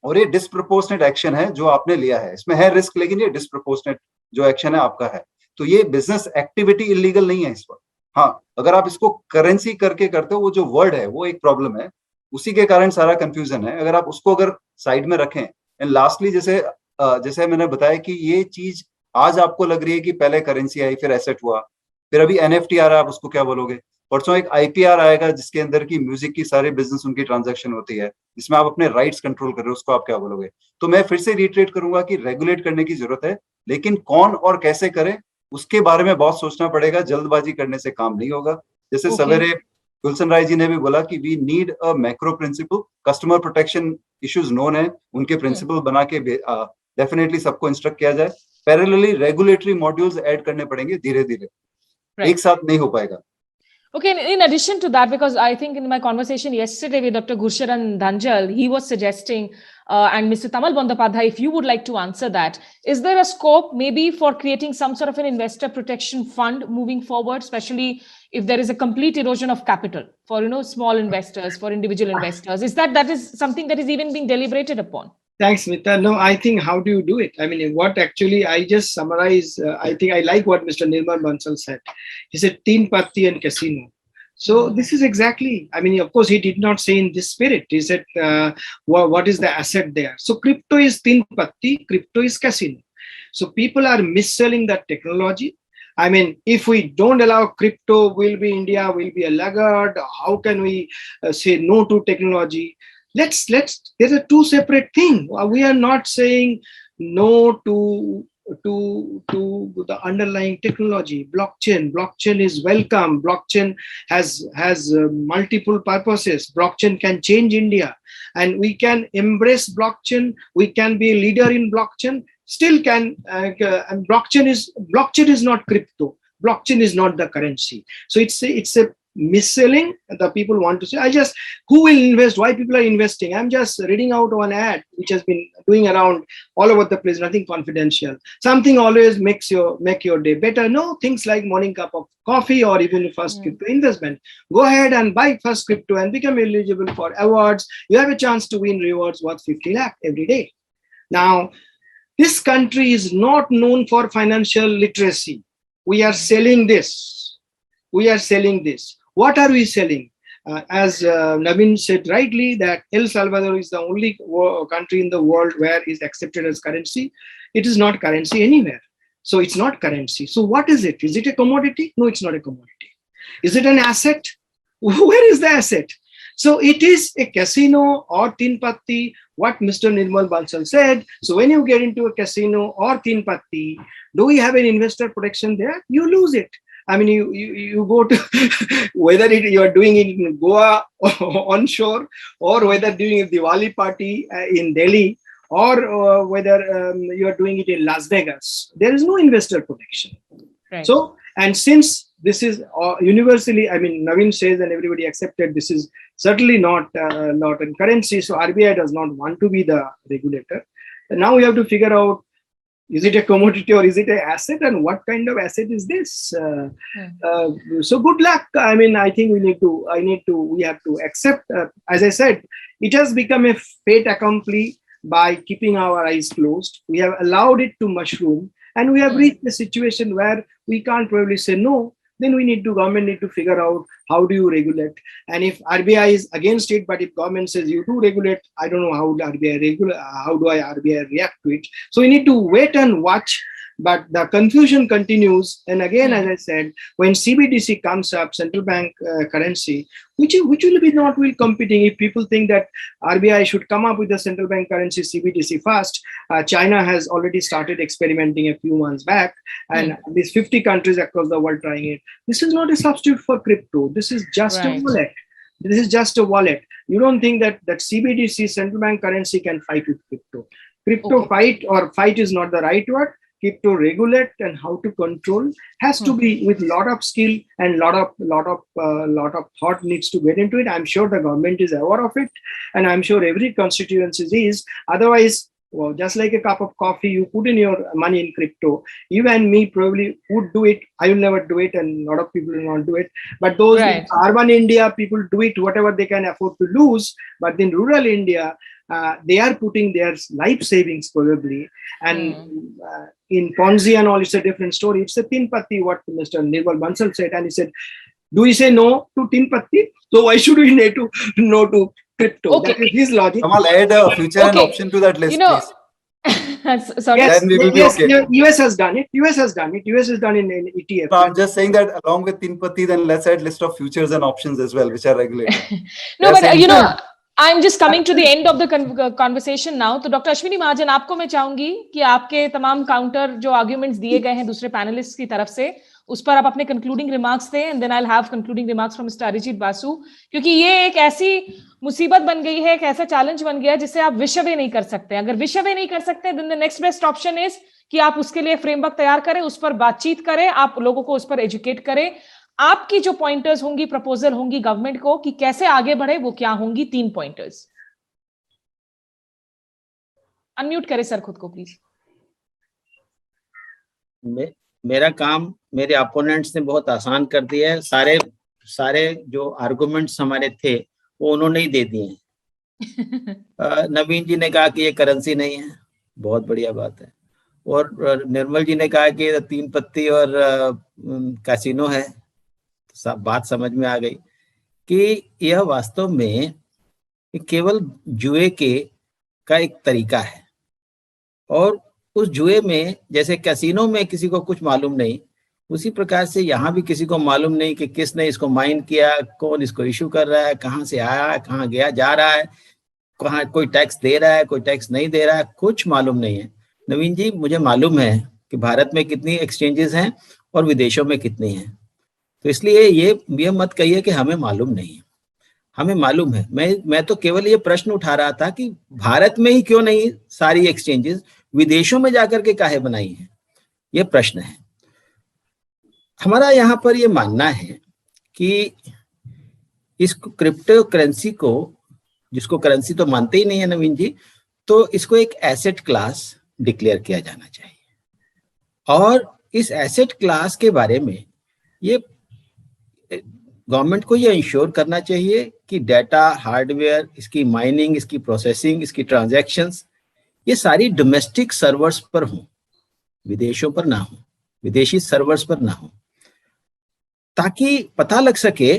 और ये डिस्प्रपोर्शनेट एक्शन है जो आपने लिया है। इसमें है रिस्क, लेकिन ये डिस्प्रपोर्शनेट जो एक्शन है आपका है। तो ये बिजनेस एक्टिविटी इलीगल नहीं है इस वक्त। हाँ, अगर आप इसको करेंसी करके करते हो, वो जो वर्ड है वो एक प्रॉब्लम है, उसी के कारण सारा कंफ्यूजन है। अगर आप उसको साइड में रखें, एंड लास्टली जैसे मैंने बताया कि ये चीज आज आपको लग रही है कि पहले करेंसी आई, फिर एसेट हुआ, फिर अभी एनएफटी आ रहा है, आप उसको क्या बोलोगे? परसों एक आईपीआर आएगा जिसके अंदर की म्यूजिक की सारे बिजनेस उनकी ट्रांजैक्शन होती है, जिसमें आप अपने राइट्स कंट्रोल कर रहे हो, उसको आप क्या बोलोगे? तो मैं फिर से रिट्रेट करूंगा कि रेगुलेट करने की जरूरत है, लेकिन कौन और कैसे करे उसके बारे में बहुत सोचना पड़ेगा। जल्दबाजी करने से काम नहीं होगा। जैसे सवेरे गुलशन राय जी ने भी बोला कि we need a macro principle, customer protection issues known है, उनके प्रिंसिपल बना के डेफिनेटली सबको इंस्ट्रक्ट किया जाए। पैरेलली रेगुलेटरी मॉड्यूल्स ऐड करने पड़ेंगे धीरे धीरे, एक साथ नहीं हो पाएगा। Okay, in addition to that, because I think in my conversation yesterday with Dr. Gursharan Dhanjal, he was suggesting, and Mr. Tamal Bandopadhyay, if you would like to answer that, is there a scope maybe for creating some sort of an investor protection fund moving forward, especially if there is a complete erosion of capital for, small investors, for individual investors? Is that is something that is even being deliberated upon? Thanks, Smita. No, I think how do you do it? I mean, what actually, I just summarize, I think I like what Mr. Nirmal Bansal said. He said teen patti and casino. So this is exactly, I mean, of course, he did not say in this spirit. He said, what is the asset there? So crypto is teen patti, crypto is casino. So people are mis-selling that technology. I mean, if we don't allow crypto, will be India, will be a laggard. How can we say no to technology? There's a two separate thing. We are not saying no to the underlying technology. Blockchain is welcome. Blockchain has multiple purposes. Blockchain can change India, and we can embrace blockchain. We can be a leader in blockchain. Still can, and blockchain is not crypto. Blockchain is not the currency. So it's a mis-selling. The people want to say, who will invest? Why people are investing? I'm just reading out one ad which has been doing around all over the place, nothing confidential. Something always make your day better. No, things like morning cup of coffee or even first crypto investment. Go ahead and buy first crypto and become eligible for awards. You have a chance to win rewards worth 50 lakh every day. Now, this country is not known for financial literacy. We are selling this. we are selling this. What are we selling? As Naveen said rightly, that El Salvador is the only country in the world where is accepted as currency. It is not currency anywhere. So it's not currency. So what is it? Is it a commodity? No, it's not a commodity. Is it an asset? Where is the asset? So it is a casino or tin patti, what Mr. Nirmal Bansal said. So when you get into a casino or tin patti, do we have an investor protection there? You lose it. I mean, you go to whether you are doing it in Goa onshore, or whether doing a Diwali party in Delhi, or whether you are doing it in Las Vegas. There is no investor protection. Right. So, and since this is universally, I mean, Naveen says and everybody accepted, this is certainly not in currency. So RBI does not want to be the regulator. And now we have to figure out, is it a commodity or is it an asset, and what kind of asset is this? So good luck. I mean, I think we have to accept, as I said, it has become a fait accompli by keeping our eyes closed. We have allowed it to mushroom, and we have reached a situation where we can't probably say no. Then government need to figure out how do you regulate. And if RBI is against it, but if government says you do regulate, I don't know how RBI react to it. So we need to wait and watch. But the confusion continues. And again, as I said, when CBDC comes up, central bank currency, which will be not will competing. If people think that RBI should come up with the central bank currency CBDC first, China has already started experimenting a few months back, and these 50 countries across the world trying it. This is not a substitute for crypto. This is just a wallet. This is just a wallet. You don't think that CBDC, central bank currency, can fight with crypto. Fight is not the right word. Crypto regulate and how to control has to be with lot of skill and lot of thought needs to get into it. I'm sure the government is aware of it, and I'm sure every constituency is. Otherwise, well, just like a cup of coffee, you put in your money in crypto. You and me probably would do it. I will never do it, and a lot of people will not do it. But those in urban India, people do it whatever they can afford to lose. But in rural India, they are putting their life savings probably. And in Ponzi and all, it's a different story. It's a tin patti, what Mr. Nirmal Bansal said. And he said, do we say no to tin patti? So why should we say no to crypto? Okay. That is his logic. Kamal, add a future and option to that list, please. Sorry. Yes, Then we will be okay. US has done it. US has done in ETF. No, I'm just saying that along with tin patti, then let's add list of futures and options as well, which are regulated. No, but I'm just coming to the end of the conversation now. तो doctor Ashwini महाजन, आपको मैं चाहूंगी कि आपके तमाम counter जो arguments दिए गए हैं दूसरे पैनलिस्ट की तरफ से, उस पर आप अपने कंक्लूडिंग रिमार्क्स दें, and then I will have concluding remarks from mister Arijit Basu, क्योंकि ये एक ऐसी मुसीबत बन गई है, एक ऐसा चैलेंज बन गया है जिसे आप विषय नहीं कर सकते. अगर विषय नहीं कर सकते, then the next best option is कि आप उसके लिए फ्रेमवर्क तैयार करें, उस पर बातचीत करें, आप लोगों को उस पर एजुकेट करें. आपकी जो पॉइंटर्स होंगी, प्रपोजल होंगी गवर्नमेंट को कि कैसे आगे बढ़े, वो क्या होंगी? 3 पॉइंटर्स. अनम्यूट करें सर खुद को प्लीज. मेरा काम मेरे अपोनेंट्स ने बहुत आसान कर दिया है. सारे जो आर्गुमेंट्स हमारे थे वो उन्होंने ही दे दिए हैं. नवीन जी ने कहा कि ये करेंसी नहीं है, बहुत बढ़िया बात है. और निर्मल जी ने कहा कि तीन पत्ती और कैसीनो है. सब बात समझ में आ गई कि यह वास्तव में केवल जुए का एक तरीका है. और उस जुए में जैसे कैसीनो में किसी को कुछ मालूम नहीं, उसी प्रकार से यहाँ भी किसी को मालूम नहीं कि किसने इसको माइन किया, कौन इसको इशू कर रहा है, कहाँ से आया है, कहाँ गया जा रहा है, कहाँ कोई टैक्स दे रहा है, कोई टैक्स नहीं दे रहा है, कुछ मालूम नहीं है. नवीन जी, मुझे मालूम है कि भारत में कितनी एक्सचेंजेस हैं और विदेशों में कितनी हैं. तो इसलिए ये मत कहिए कि हमें मालूम नहीं है. हमें मालूम है. मैं तो केवल ये प्रश्न उठा रहा था कि भारत में ही क्यों नहीं सारी एक्सचेंजेस, विदेशों में जाकर के काहे बनाई है, ये प्रश्न है. हमारा यहाँ पर ये मानना है कि इस क्रिप्टो करेंसी को, जिसको करेंसी तो मानते ही नहीं है नवीन जी, तो इसको एक एसेट क्लास डिक्लेयर किया जाना चाहिए. और इस एसेट क्लास के बारे में ये गवर्नमेंट को ये इंश्योर करना चाहिए कि डाटा, हार्डवेयर, इसकी माइनिंग, इसकी प्रोसेसिंग, इसकी ट्रांजैक्शंस, ये सारी डोमेस्टिक सर्वर्स पर हों, विदेशों पर ना हो, विदेशी सर्वर्स पर ना हो, ताकि पता लग सके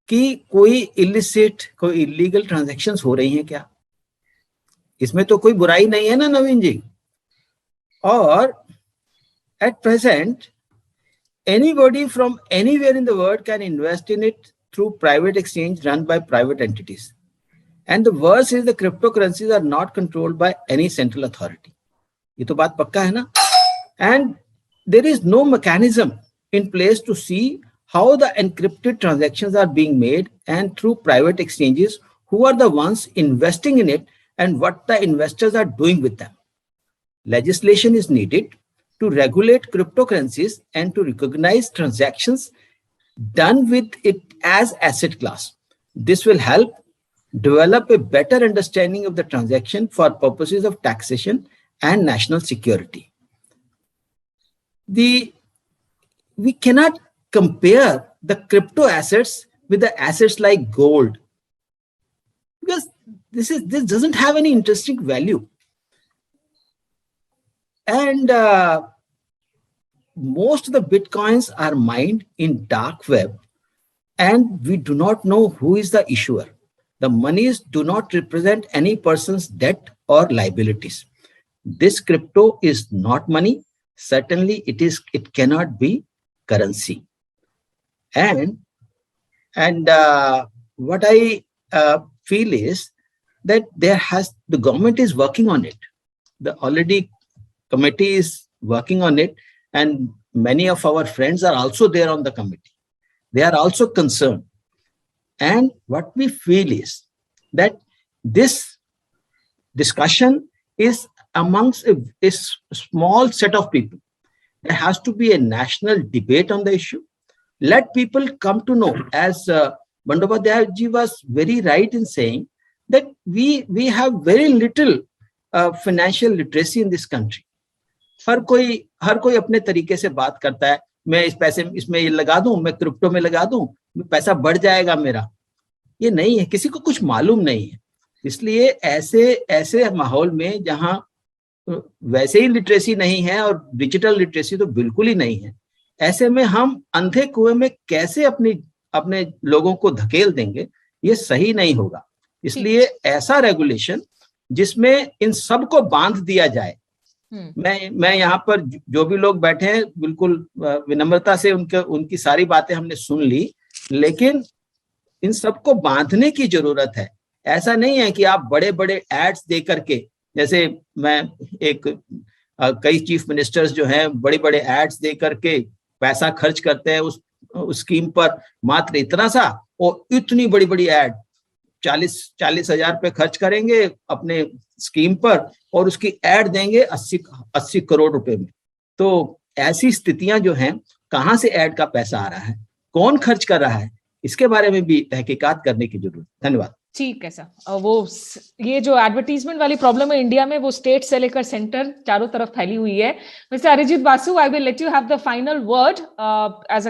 कि कोई इलिसिट, कोई इलीगल ट्रांजैक्शंस हो रही हैं क्या। इसमें तो कोई बुराई नहीं है ना नवीन जी। और at present, anybody from anywhere in the world can invest in it through private exchange run by private entities. And the worst is the cryptocurrencies are not controlled by any central authority. ये तो बात पक्का है ना। And there is no mechanism in place to see how the encrypted transactions are being made and through private exchanges, who are the ones investing in it and what the investors are doing with them. Legislation is needed to regulate cryptocurrencies and to recognize transactions done with it as asset class. This will help develop a better understanding of the transaction for purposes of taxation and national security. We cannot compare the crypto assets with the assets like gold, because this doesn't have any intrinsic value. And most of the bitcoins are mined in dark web, and we do not know who is the issuer. The monies do not represent any person's debt or liabilities. This crypto is not money. Certainly it cannot be currency. And what I feel is that the government is working on it. The already committee is working on it, and many of our friends are also there on the committee. They are also concerned. And what we feel is that this discussion is amongst a small set of people. There has to be a national debate on the issue. Let people come to know, as Bandyopadhyay ji was very right in saying that we have very little financial literacy in this country. हर कोई अपने तरीके से बात करता है, मैं इस पैसे इसमें ये लगा दूं, मैं क्रिप्टो में लगा दूं, पैसा बढ़ जाएगा मेरा। ये नहीं है, किसी को कुछ मालूम नहीं है। इसलिए ऐसे माहौल में जहां वैसे ही लिटरेसी नहीं है और डिजिटल लिटरेसी तो बिल्कुल ही नहीं है, ऐसे में हम अंधे कुएं में कैसे अपने लोगों को धकेल देंगे, ये सही नहीं होगा। इसलिए ऐसा रेगुलेशन जिसमें इन सबको बांध दिया जाए। मैं यहाँ पर जो भी लोग बैठे हैं, बिल्कुल विनम्रता से उनकी सारी बातें हमने सुन ली, लेकिन इन सबको बांधने की जरूरत है। ऐसा नहीं है कि आप बड़े बड़े एड्स दे करके, जैसे कई चीफ मिनिस्टर्स जो हैं बड़े बड़े एड्स दे करके पैसा खर्च करते हैं उस स्कीम पर, मात्र इतना सा, और इतनी बड़ी बड़ी एड 40,000 रुपए खर्च करेंगे अपने स्कीम पर और उसकी एड देंगे 80 करोड़ रुपए में। तो ऐसी स्थितियां जो हैं, कहां से एड का पैसा आ रहा है, कौन खर्च कर रहा है, इसके बारे में भी तहकीकात करने की जरूरत। धन्यवाद। ठीक है सर। ये जो एडवर्टीजमेंट वाली प्रॉब्लम है इंडिया में, वो स्टेट से लेकर सेंटर चारों तरफ फैली हुई है। Mister Arijit Basu, I will let you have the final word as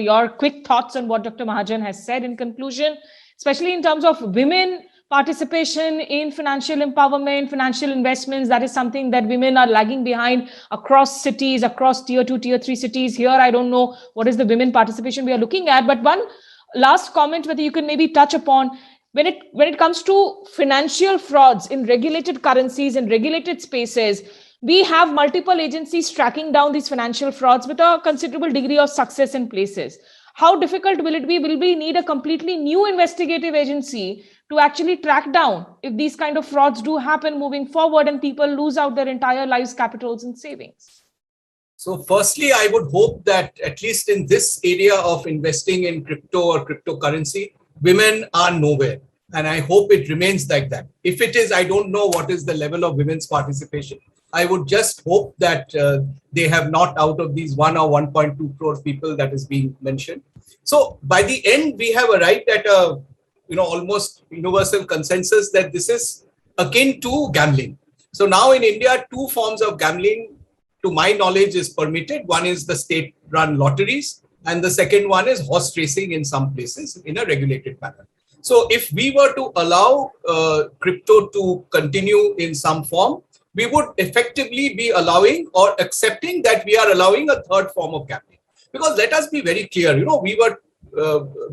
your quick thoughts on what doctor Mahajan has said in conclusion, especially in terms of women participation in financial empowerment, financial investments. That is something that women are lagging behind across cities, across tier 2, tier 3 cities. Here, I don't know what is the women participation we are looking at, but one last comment whether you can maybe touch upon when it comes to financial frauds in regulated currencies and regulated spaces. We have multiple agencies tracking down these financial frauds with a considerable degree of success in places. How difficult will it be? Will we need a completely new investigative agency to actually track down if these kind of frauds do happen moving forward and people lose out their entire lives, capitals, and savings? So firstly, I would hope that at least in this area of investing in crypto or cryptocurrency, women are nowhere. And I hope it remains like that. If it is, I don't know what is the level of women's participation. I would just hope that they have not, out of these 1 or 1.2 crore people that is being mentioned. So by the end, we have arrived at a almost universal consensus that this is akin to gambling. So now in India, 2 forms of gambling, to my knowledge, is permitted. One is the state-run lotteries, and the second one is horse racing in some places in a regulated manner. So if we were to allow crypto to continue in some form, we would effectively be allowing or accepting that we are allowing a third form of gambling. Because let us be very clear, we were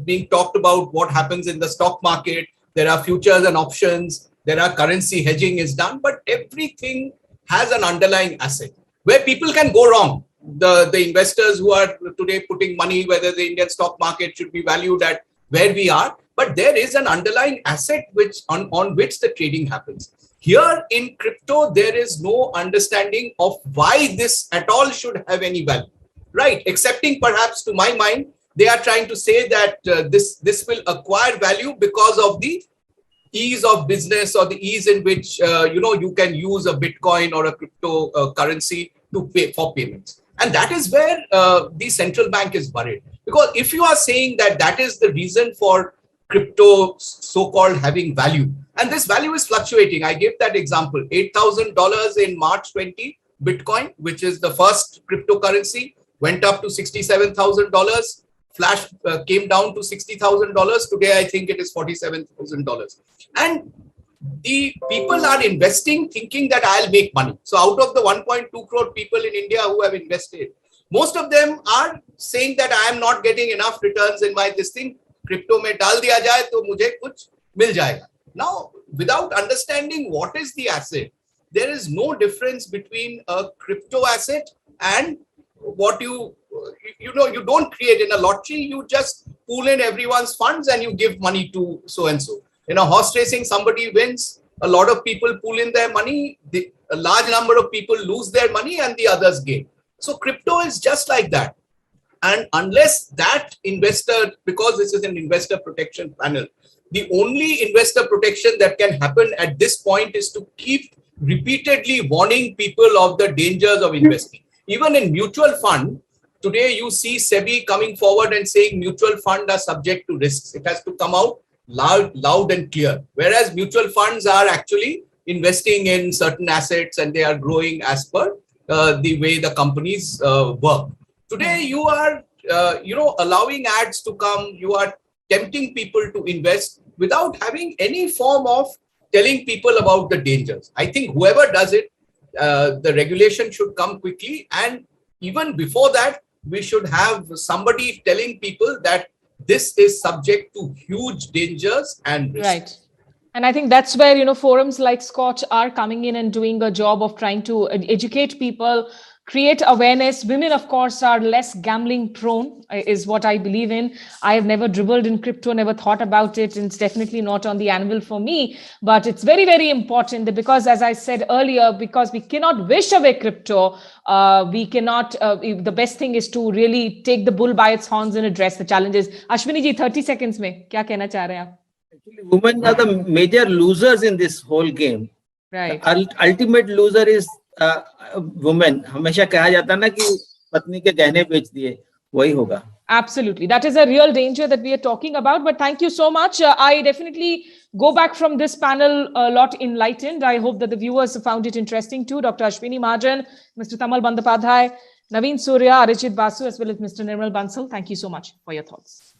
being talked about what happens in the stock market. There are futures and options. There are currency hedging is done, but everything has an underlying asset where people can go wrong. The investors who are today putting money, whether the Indian stock market should be valued at where we are, but there is an underlying asset which on which the trading happens. Here in crypto, there is no understanding of why this at all should have any value, right? Excepting perhaps to my mind, they are trying to say that this will acquire value because of the ease of business or the ease in which you can use a Bitcoin or a crypto currency to pay for payments. And that is where the central bank is worried. Because if you are saying that that is the reason for crypto so-called having value, and this value is fluctuating. I gave that example, $8,000 in March 20, Bitcoin, which is the first cryptocurrency, went up to $67,000. Flash came down to $60,000. Today, I think it is $47,000. And the people are investing thinking that I'll make money. So out of the 1.2 crore people in India who have invested, most of them are saying that I am not getting enough returns in my this thing. Crypto mein dal diya jaye to mujhe kuch mil jayega. Now, without understanding what is the asset, there is no difference between a crypto asset and what you don't create in a lottery. You just pool in everyone's funds and you give money to so and so. In a horse racing, somebody wins, a lot of people pool in their money, a large number of people lose their money and the others gain. So crypto is just like that. And unless that investor, because this is an investor protection panel, the only investor protection that can happen at this point is to keep repeatedly warning people of the dangers of investing. Even in mutual fund, today you see SEBI coming forward and saying mutual funds are subject to risks. It has to come out loud and clear. Whereas mutual funds are actually investing in certain assets and they are growing as per the way the companies work. Today you are allowing ads to come. You are tempting people to invest without having any form of telling people about the dangers. I think whoever does it, the regulation should come quickly. And even before that, we should have somebody telling people that this is subject to huge dangers and risks. Right. And I think that's where, forums like Scotch are coming in and doing a job of trying to educate people, create awareness. Women, of course, are less gambling prone, is what I believe in. I have never dribbled in crypto, never thought about it. And it's definitely not on the anvil for me. But it's very, very important that because, as I said earlier, because we cannot wish away crypto, we cannot, the best thing is to really take the bull by its horns and address the challenges. Ashwini ji, 30 seconds mein, kya kehna cha rahe hain aap? Actually, women are the major losers in this whole game. Right. The ultimate loser is women. हमेशा कहा जाता ना कि पत्नी के गहने बेच दिए, वही होगा. Absolutely. That is a real danger that we are talking about. But thank you so much. I definitely go back from this panel a lot enlightened. I hope that the viewers found it interesting too. Dr. Ashwini Mahajan, Mr. Tamal Bandopadhyay, Naveen Surya, Arijit Basu, as well as Mr. Nirmal Bansal. Thank you so much for your thoughts.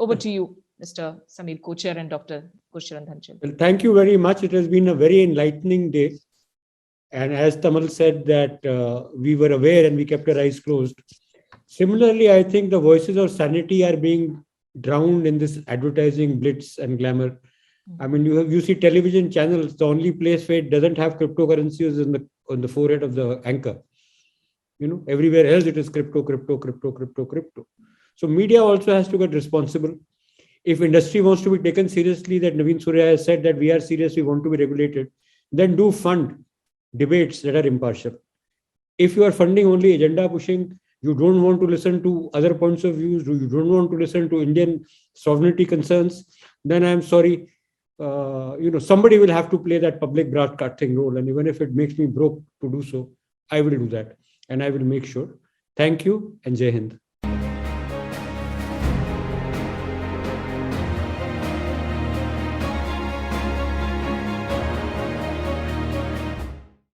Over to you, Mr. Samir Kochhar and Dr. Gurcharan Dhanchal. Well, thank you very much. It has been a very enlightening day. And as Tamal said that we were aware and we kept our eyes closed. Similarly, I think the voices of sanity are being drowned in this advertising blitz and glamour. I mean, you see television channels, the only place where it doesn't have cryptocurrency is on the forehead of the anchor. Everywhere else it is crypto, crypto, crypto, crypto, crypto. So media also has to get responsible. If industry wants to be taken seriously, that Naveen Surya has said that we are serious, we want to be regulated, then do fund debates that are impartial. If you are funding only agenda pushing, you don't want to listen to other points of views, you don't want to listen to Indian sovereignty concerns, then I'm sorry, somebody will have to play that public broadcasting role. And even if it makes me broke to do so, I will do that. And I will make sure. Thank you and Jai Hind.